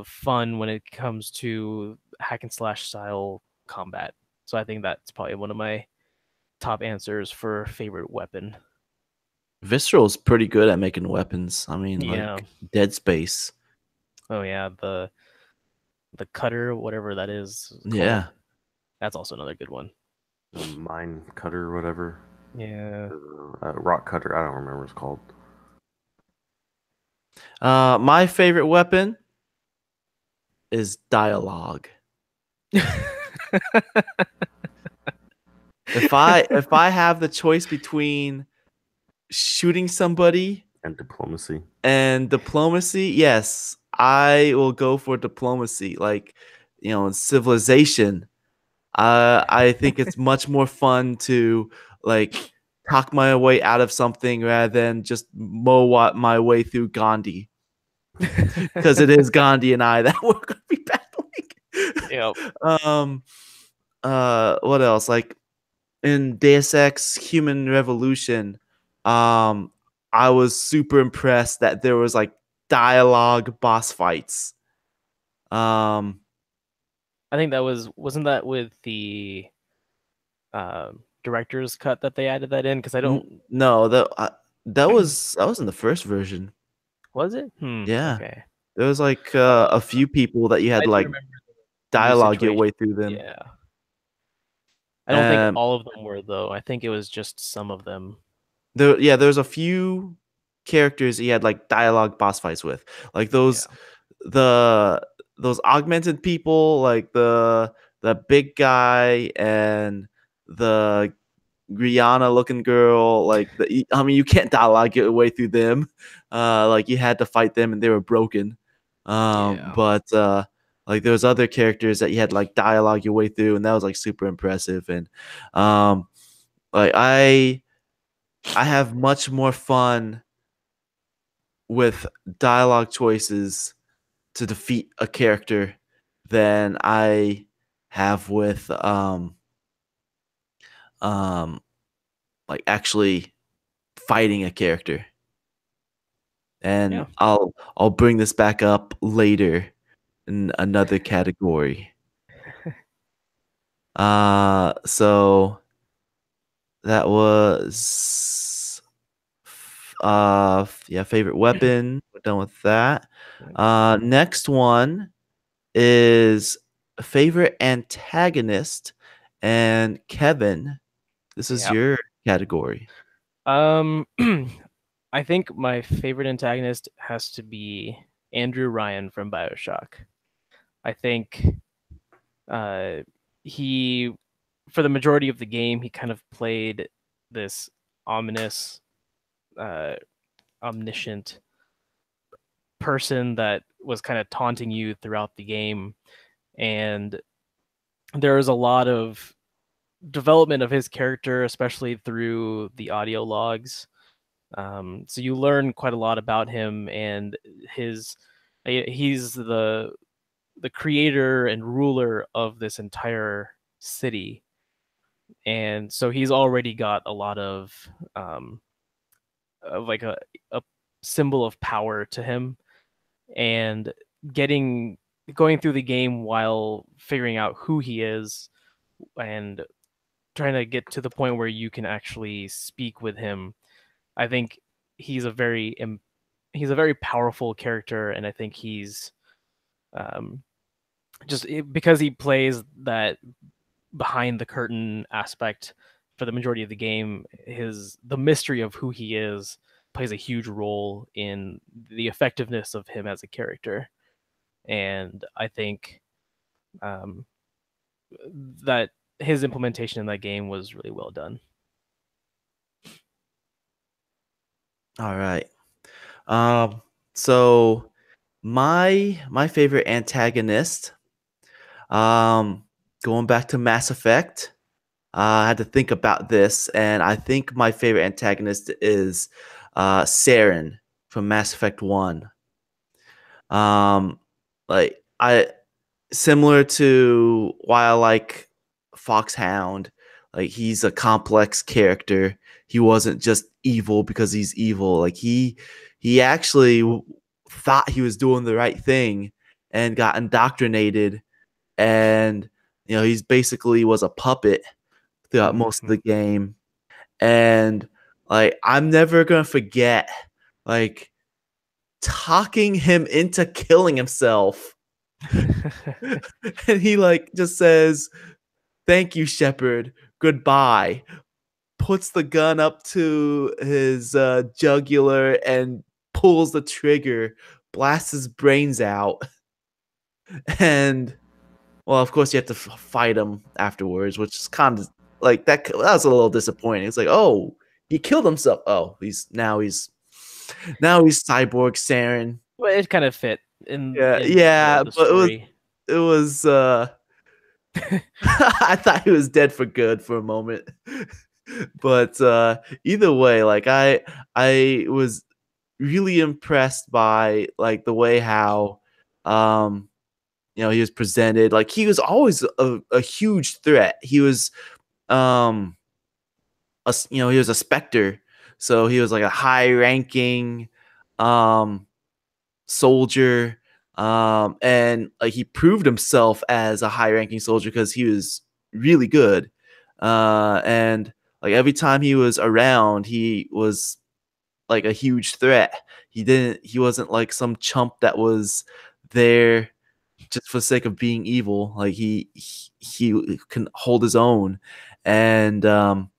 [SPEAKER 2] fun when it comes to hack and slash style combat. So I think that's probably one of my top answers for favorite weapon.
[SPEAKER 1] Visceral's pretty good at making weapons. I mean,
[SPEAKER 2] Yeah.
[SPEAKER 1] like Dead Space.
[SPEAKER 2] Oh yeah, the cutter, whatever that is called.
[SPEAKER 1] Yeah.
[SPEAKER 2] That's also another good one.
[SPEAKER 3] Mine cutter or whatever.
[SPEAKER 2] Yeah.
[SPEAKER 3] Rock cutter. I don't remember what it's called.
[SPEAKER 1] My favorite weapon is dialogue. If I have the choice between shooting somebody
[SPEAKER 3] and diplomacy,
[SPEAKER 1] yes, I will go for diplomacy. Like, in Civilization, I think it's much more fun to like talk my way out of something rather than just mow my way through Gandhi. Because it is Gandhi and I that we're gonna be battling.
[SPEAKER 2] Yep.
[SPEAKER 1] What else? Like in Deus Ex Human Revolution, I was super impressed that there was like dialogue boss fights.
[SPEAKER 2] I think wasn't that with the director's cut that they added that in? Because I don't.
[SPEAKER 1] No, that was in the first version.
[SPEAKER 2] Was it?
[SPEAKER 1] Yeah.
[SPEAKER 2] Okay.
[SPEAKER 1] There was like a few people that you had to like dialogue your way through them.
[SPEAKER 2] Yeah. I don't think all of them were, though. I think it was just some of them.
[SPEAKER 1] There's a few characters that you had like dialogue boss fights with, like those those augmented people, like the big guy and the Rihanna looking girl. Like you can't dialogue your way through them. Like you had to fight them and they were broken. But like there was other characters that you had like dialogue your way through, and that was like super impressive. And like I have much more fun with dialogue choices to defeat a character than I have with like actually fighting a character. And I'll bring this back up later in another category. So that was favorite weapon. We're done with that. Next one is favorite antagonist, and Kevin, this is your category.
[SPEAKER 2] I think my favorite antagonist has to be Andrew Ryan from BioShock. I think he, for the majority of the game, he kind of played this ominous, omniscient person that was kind of taunting you throughout the game. And there was a lot of development of his character, especially through the audio logs. So you learn quite a lot about him, and he's the creator and ruler of this entire city, and so he's already got a lot of like a symbol of power to him, and going through the game while figuring out who he is and trying to get to the point where you can actually speak with him. I think he's a very powerful character, and I think he's just because he plays that behind the curtain aspect for the majority of the game, the mystery of who he is plays a huge role in the effectiveness of him as a character. And I think that his implementation in that game was really well done.
[SPEAKER 1] All right. So my favorite antagonist, going back to Mass Effect, I had to think about this, and I think my favorite antagonist is Saren from Mass Effect 1. Like I similar to why I like Foxhound, like he's a complex character. He wasn't just evil because he's evil. Like he actually thought he was doing the right thing and got indoctrinated, and he's basically was a puppet throughout most of the game. And like I'm never gonna forget like talking him into killing himself. And he like just says, "Thank you, Shepard. Goodbye." Puts the gun up to his jugular and pulls the trigger, blasts his brains out. And well, of course, you have to fight him afterwards, which is kind of like that was a little disappointing. It's like, oh, he killed himself. Oh, he's cyborg Saren.
[SPEAKER 2] Well, it kind of fit in.
[SPEAKER 1] Yeah,
[SPEAKER 2] the
[SPEAKER 1] but
[SPEAKER 2] story.
[SPEAKER 1] it was I thought he was dead for good for a moment. But either way, like I was really impressed by like the way how he was presented. Like he was always a huge threat. He was he was a Spectre, so he was like a high ranking soldier, and like he proved himself as a high ranking soldier because he was really good, and like every time he was around he was like a huge threat. He wasn't like some chump that was there just for the sake of being evil. Like he can hold his own. And on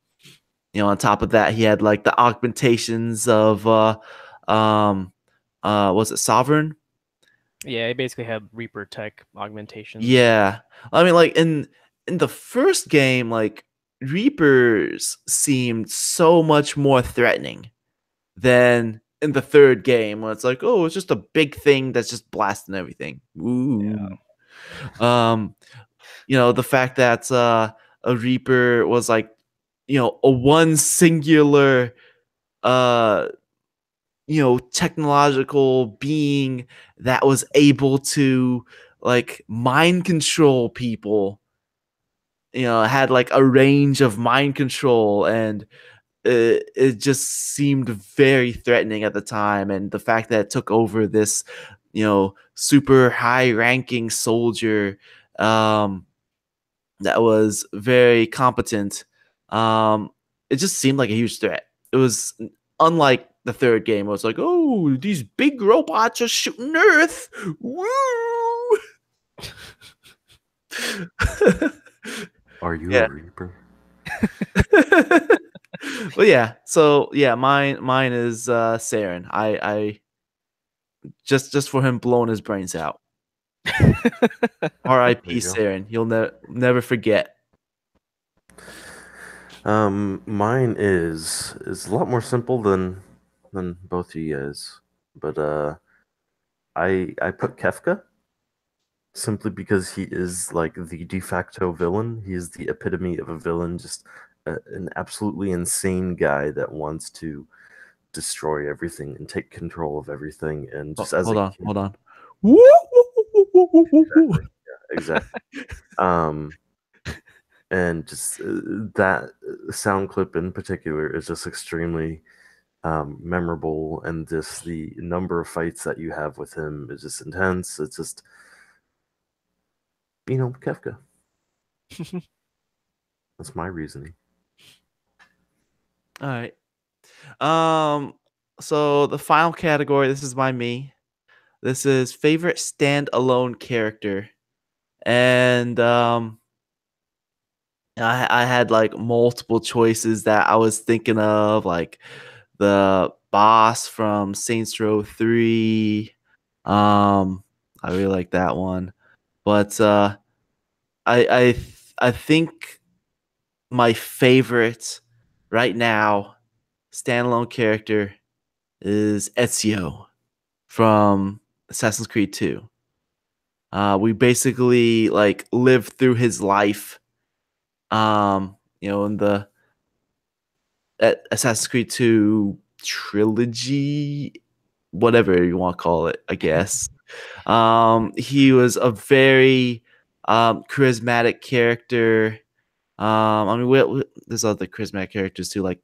[SPEAKER 1] top of that, he had like the augmentations of was it Sovereign?
[SPEAKER 2] Yeah, he basically had Reaper tech augmentations.
[SPEAKER 1] Yeah. I mean, like in the first game, like Reapers seemed so much more threatening than in the third game, where it's like, oh, it's just a big thing that's just blasting everything. Ooh. Yeah. The fact that a Reaper was like, a one singular technological being that was able to like mind control people, had like a range of mind control, and it just seemed very threatening at the time. And the fact that it took over this super high ranking soldier that was very competent, it just seemed like a huge threat. It was unlike the third game. It was like, oh, these big robots are shooting Earth. Woo!
[SPEAKER 3] Are you a Reaper?
[SPEAKER 1] But yeah, so yeah, mine is Saren. I just for him blowing his brains out. R.I.P. Saren. You'll never forget.
[SPEAKER 3] Mine is a lot more simple than both of you guys, but I put Kefka simply because he is like the de facto villain. He is the epitome of a villain, just an absolutely insane guy that wants to destroy everything and take control of everything. And just
[SPEAKER 1] hold on.
[SPEAKER 3] Exactly. And just that sound clip in particular is just extremely memorable, and just the number of fights that you have with him is just intense. It's just, Kefka. That's my reasoning.
[SPEAKER 1] All right. So the final category, this is by me. This is favorite standalone character. And I had like multiple choices that I was thinking of, like the boss from Saints Row 3. I really like that one. But I think my favorite right now standalone character is Ezio from Assassin's Creed 2. We basically like lived through his life. In the Assassin's Creed 2 trilogy, whatever you want to call it, I guess. He was a very charismatic character. I mean, there's other charismatic characters too, like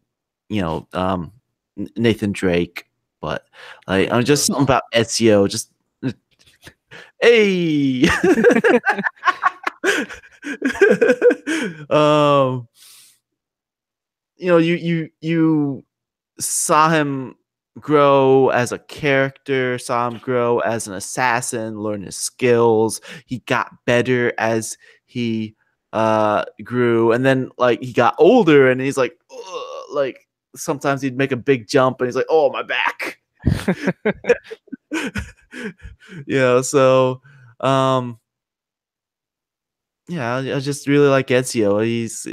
[SPEAKER 1] Nathan Drake, but like I'm just something about Ezio. Just hey, you saw him grow as a character, saw him grow as an assassin, learn his skills. He got better as he grew, and then like he got older, and he's like sometimes he'd make a big jump, and he's like, "Oh, my back." So I just really like Ezio. He's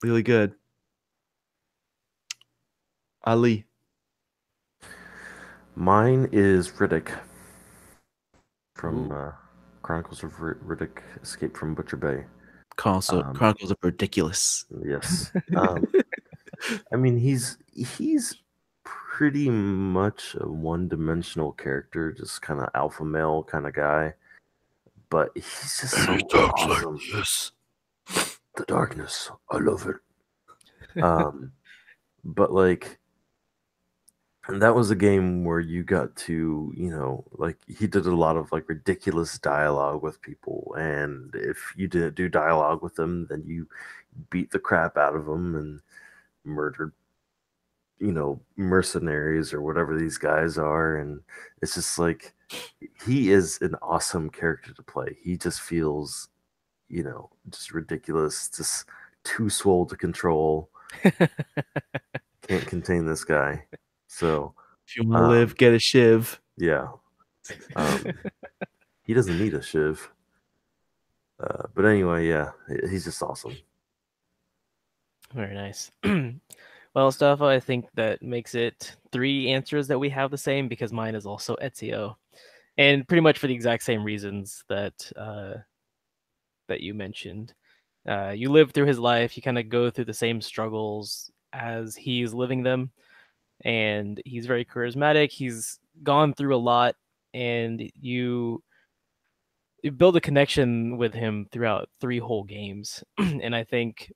[SPEAKER 1] really good. Ali.
[SPEAKER 3] Mine is Riddick from Chronicles of Riddick: Escape from Butcher Bay.
[SPEAKER 1] Chronicles of Ridiculous.
[SPEAKER 3] Yes. I mean, he's pretty much a one-dimensional character, just kind of alpha male kind of guy. But he's just so awesome.
[SPEAKER 1] Yes.
[SPEAKER 3] The darkness, I love it. But like, and that was a game where you got to, like he did a lot of like ridiculous dialogue with people, and if you didn't do dialogue with them, then you beat the crap out of them and murdered, mercenaries or whatever these guys are. And it's just like, he is an awesome character to play. He just feels, just ridiculous, just too swole to control. Can't contain this guy. So
[SPEAKER 1] if you want to live, get a shiv.
[SPEAKER 3] Yeah. He doesn't need a shiv. But anyway, yeah, he's just awesome.
[SPEAKER 2] Very nice. Well, Steffa, I think that makes it 3 answers that we have the same, because mine is also Ezio, and pretty much for the exact same reasons that that you mentioned. You live through his life. You kind of go through the same struggles as he's living them, and he's very charismatic. He's gone through a lot, and you build a connection with him throughout 3 whole games. And I think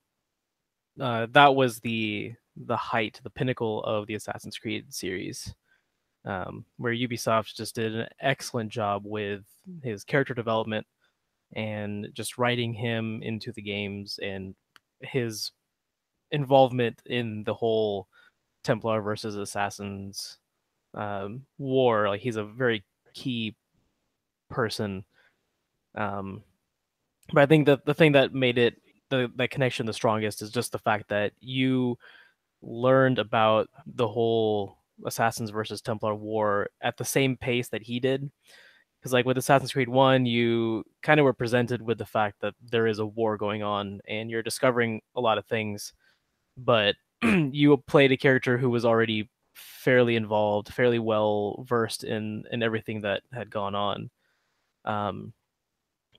[SPEAKER 2] that was the height, the pinnacle of the Assassin's Creed series, where Ubisoft just did an excellent job with his character development and just writing him into the games, and his involvement in the whole Templar versus Assassins war. Like, he's a very key person. But I think that the thing that made it that connection the strongest is just the fact that you learned about the whole Assassins versus Templar war at the same pace that he did. Because like with Assassin's Creed 1, you kind of were presented with the fact that there is a war going on and you're discovering a lot of things, but you played a character who was already fairly involved, fairly well versed in everything that had gone on.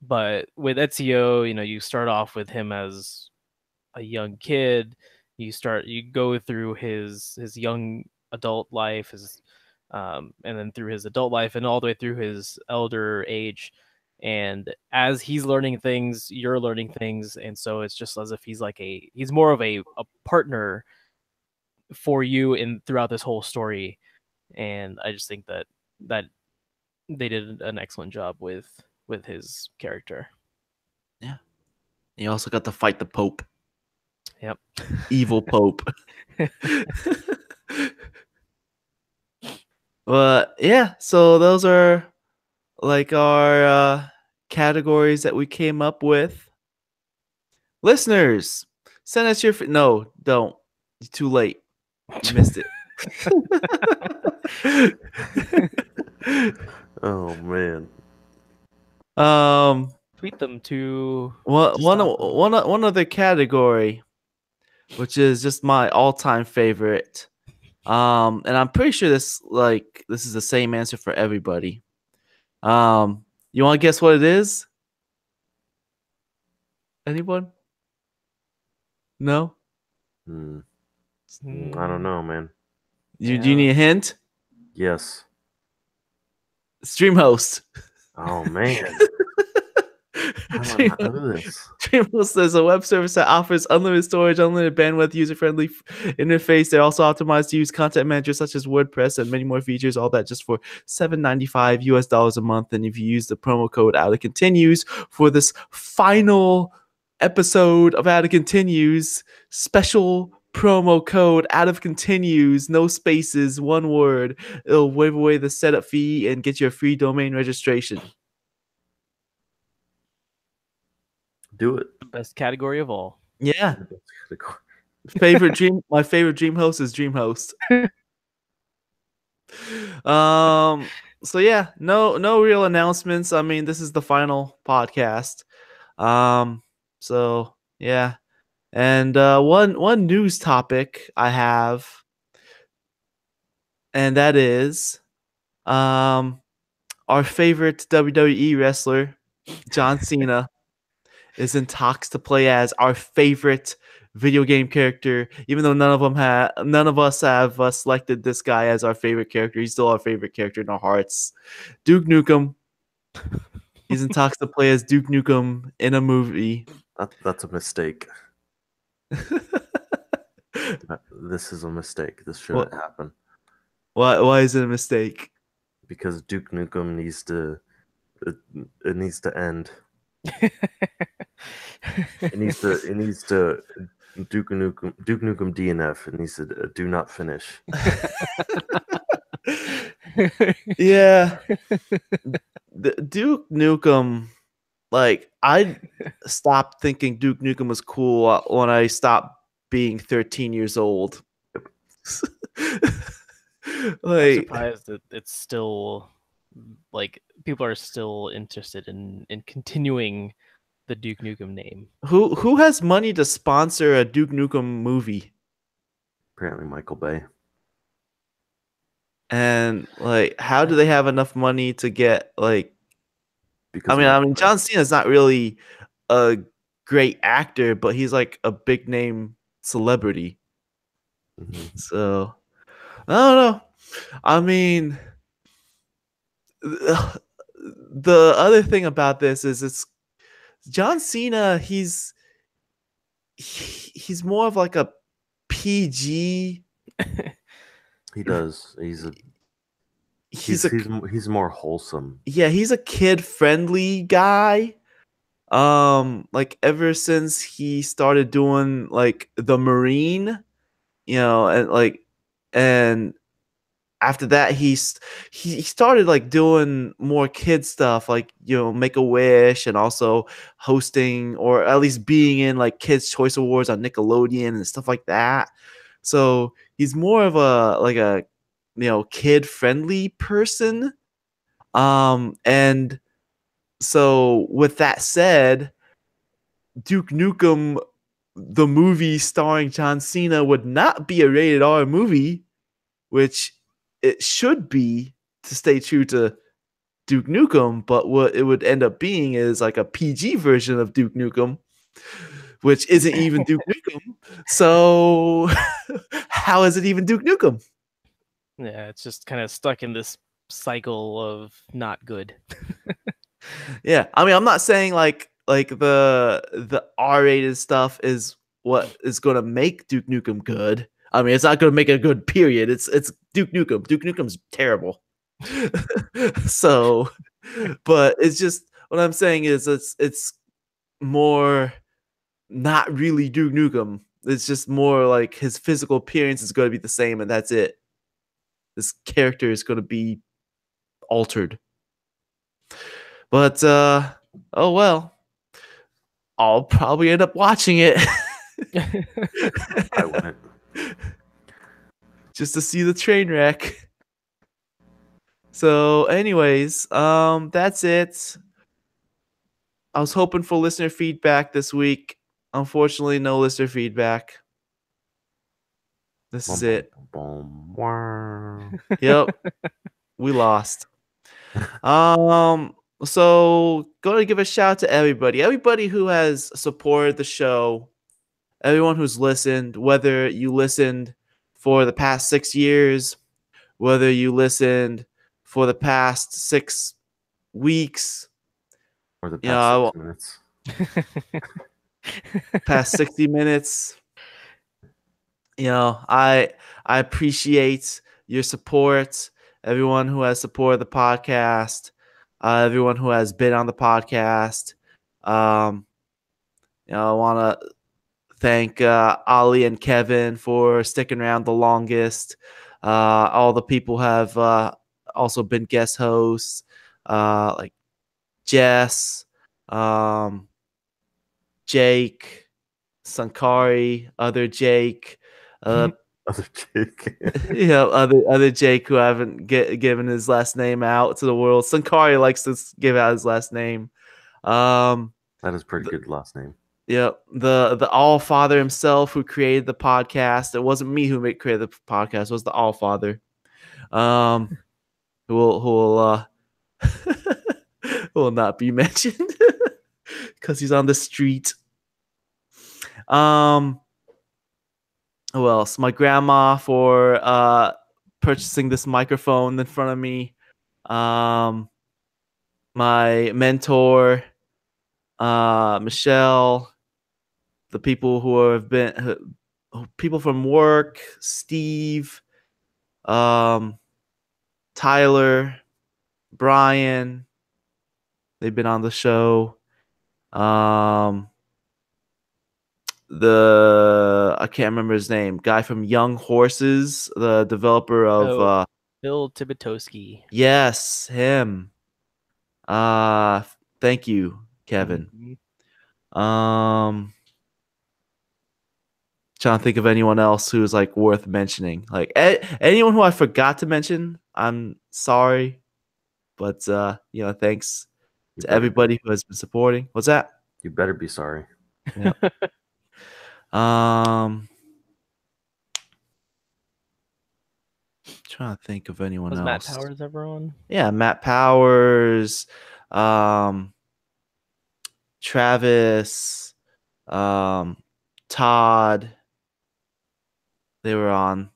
[SPEAKER 2] But with Ezio, you start off with him as a young kid. You go through his young adult life, and then through his adult life, and all the way through his elder age. And as he's learning things, you're learning things, and so it's just as if he's more of a partner for you throughout this whole story. And I just think that they did an excellent job with his character.
[SPEAKER 1] Yeah. You also got to fight the Pope.
[SPEAKER 2] Yep.
[SPEAKER 1] Evil Pope. But yeah, so those are like our categories that we came up with. Listeners, send us your no, don't. You're too late. You missed it.
[SPEAKER 3] Oh man.
[SPEAKER 2] Tweet them to
[SPEAKER 1] One other category, which is just my all-time favorite. And I'm pretty sure this is the same answer for everybody. You want to guess what it is? Anyone? No?
[SPEAKER 3] I don't know, man.
[SPEAKER 1] Do you need a hint?
[SPEAKER 3] Yes.
[SPEAKER 1] Stream host.
[SPEAKER 3] Oh man.
[SPEAKER 1] DreamHost is a web service that offers unlimited storage, unlimited bandwidth, user-friendly interface. They're also optimized to use content managers such as WordPress and many more features. All that just for $7.95 US a month. And if you use the promo code Out Continues for this final episode of Out Continues, special promo code Out Continues, no spaces, one word. It'll waive away the setup fee and get you a free domain registration.
[SPEAKER 3] Do it.
[SPEAKER 2] Best category of all.
[SPEAKER 1] Yeah. My favorite dream host is DreamHost. So yeah, no real announcements. I mean, this is the final podcast. So yeah. And one news topic I have, and that is our favorite WWE wrestler, John Cena, is in talks to play as our favorite video game character. Even though none of us have selected this guy as our favorite character, he's still our favorite character in our hearts. Duke Nukem. He's in talks to play as Duke Nukem in a movie.
[SPEAKER 3] That's a mistake. This is a mistake. This shouldn't happen.
[SPEAKER 1] Why is it a mistake?
[SPEAKER 3] Because Duke Nukem needs to end. It needs to Duke Nukem DNF. It needs to do not finish.
[SPEAKER 1] Yeah. Duke Nukem, like, I stopped thinking Duke Nukem was cool when I stopped being 13 years old.
[SPEAKER 2] I'm surprised that it's still, like, people are still interested in continuing the Duke Nukem name.
[SPEAKER 1] Who has money to sponsor a Duke Nukem movie?
[SPEAKER 3] Apparently Michael Bay.
[SPEAKER 1] And like, how do they have enough money to get like? Because I mean, John Cena's not really a great actor, but he's like a big name celebrity. Mm-hmm. So I don't know. I mean, the other thing about this is it's John Cena. He's more of like a PG.
[SPEAKER 3] He does. He's more wholesome.
[SPEAKER 1] Yeah, he's a kid-friendly guy. Like ever since he started doing like The Marine, and after that he started like doing more kid stuff, like Make-A-Wish, and also hosting or at least being in like Kids Choice Awards on Nickelodeon and stuff like that. So he's more of a kid-friendly person. And so with that said, Duke Nukem, the movie starring John Cena, would not be a rated R movie, which it should be to stay true to Duke Nukem, but what it would end up being is like a PG version of Duke Nukem, which isn't even Duke Nukem. So how is it even Duke Nukem?
[SPEAKER 2] Yeah, it's just kind of stuck in this cycle of not good.
[SPEAKER 1] Yeah, I mean, I'm not saying like the R-rated stuff is what is going to make Duke Nukem good. I mean, it's not going to make it a good period. It's Duke Nukem. Duke Nukem's terrible. So, but it's just what I'm saying is it's more not really Duke Nukem. It's just more like his physical appearance is going to be the same, and that's it. This character is going to be altered. But oh well, I'll probably end up watching it.
[SPEAKER 3] I wouldn't.
[SPEAKER 1] just to see the train wreck. So, anyways, that's it. I was hoping for listener feedback this week. Unfortunately, no listener feedback. This is it. Yep. We lost. So going to give a shout out to everybody who has supported the show, everyone who's listened, whether you listened for the past 6 years, whether you listened for the past 6 weeks,
[SPEAKER 3] or the past 6 minutes,
[SPEAKER 1] past 60 minutes. I appreciate your support. Everyone who has supported the podcast, everyone who has been on the podcast. I want to thank Ali and Kevin for sticking around the longest. All the people have also been guest hosts, like Jess, Jake, Sankari, other Jake.
[SPEAKER 3] other Jake.
[SPEAKER 1] Other Jake who haven't given his last name out to the world. Sankari likes to give out his last name.
[SPEAKER 3] That is a pretty good last name.
[SPEAKER 1] Yep. The All Father himself who created the podcast. It wasn't me who created the podcast. It was the All Father. Who will will not be mentioned because he's on the street. Who else? My grandma for purchasing this microphone in front of me. My mentor, Michelle. The people who have been people from work, Steve, Tyler, Brian. They've been on the show. I can't remember his name. Guy from Young Horses, the developer of
[SPEAKER 2] Phil Tibitowski.
[SPEAKER 1] Yes, him. Thank you, Kevin.
[SPEAKER 2] Mm-hmm.
[SPEAKER 1] Trying to think of anyone else who's like worth mentioning. Like anyone who I forgot to mention, I'm sorry. But thanks to everybody who has been supporting. What's that?
[SPEAKER 3] You better be sorry.
[SPEAKER 1] Yeah. Trying to think of anyone else.
[SPEAKER 2] Matt Powers ever on?
[SPEAKER 1] Yeah, Matt Powers, Travis, Todd. They were on.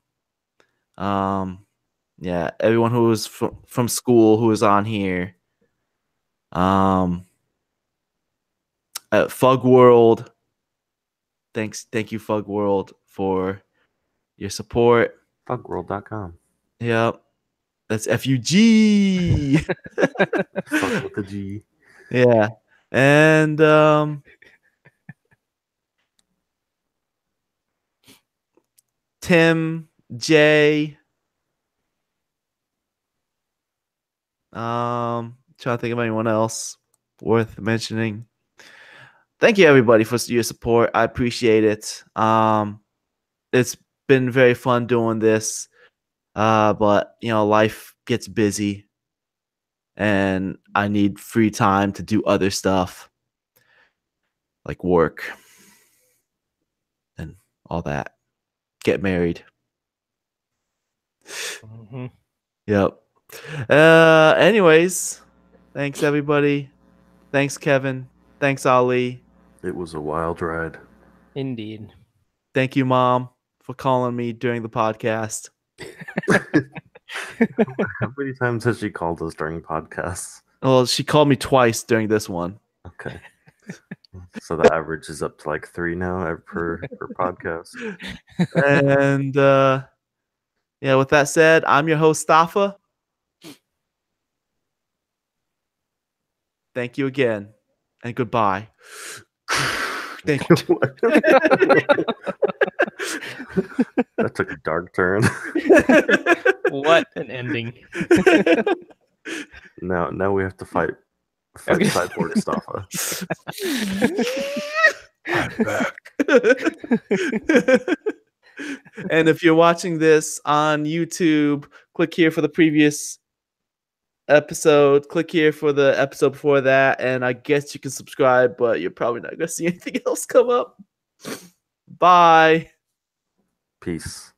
[SPEAKER 1] Yeah, everyone who was from school who was on here. At Fug World. Thank you, Fug World, for your support.
[SPEAKER 3] Fugworld.com.
[SPEAKER 1] Yep. That's FUG.
[SPEAKER 3] Fuck with the G.
[SPEAKER 1] Yeah. And Tim, Jay. Trying to think of anyone else worth mentioning. Thank you, everybody, for your support. I appreciate it. It's been very fun doing this, but life gets busy, and I need free time to do other stuff, like work and all that. Get married.
[SPEAKER 2] Mm-hmm.
[SPEAKER 1] Yep. Anyways, thanks everybody. Thanks Kevin. Thanks Ali.
[SPEAKER 3] It was a wild ride.
[SPEAKER 2] Indeed.
[SPEAKER 1] Thank you, Mom, for calling me during the podcast.
[SPEAKER 3] How many times has she called us during podcasts?
[SPEAKER 1] Well, she called me twice during this one.
[SPEAKER 3] Okay. So the average is up to like 3 now per podcast.
[SPEAKER 1] And with that said, I'm your host, Stafa. Thank you again, and goodbye. Thank you.
[SPEAKER 3] That took a dark turn.
[SPEAKER 2] What an ending.
[SPEAKER 3] Now we have to fight Cyborg Stafa.
[SPEAKER 1] I'm back. And if you're watching this on YouTube, click here for the previous episode. Click here for the episode before that. And I guess you can subscribe, but you're probably not going to see anything else come up. Bye.
[SPEAKER 3] Peace.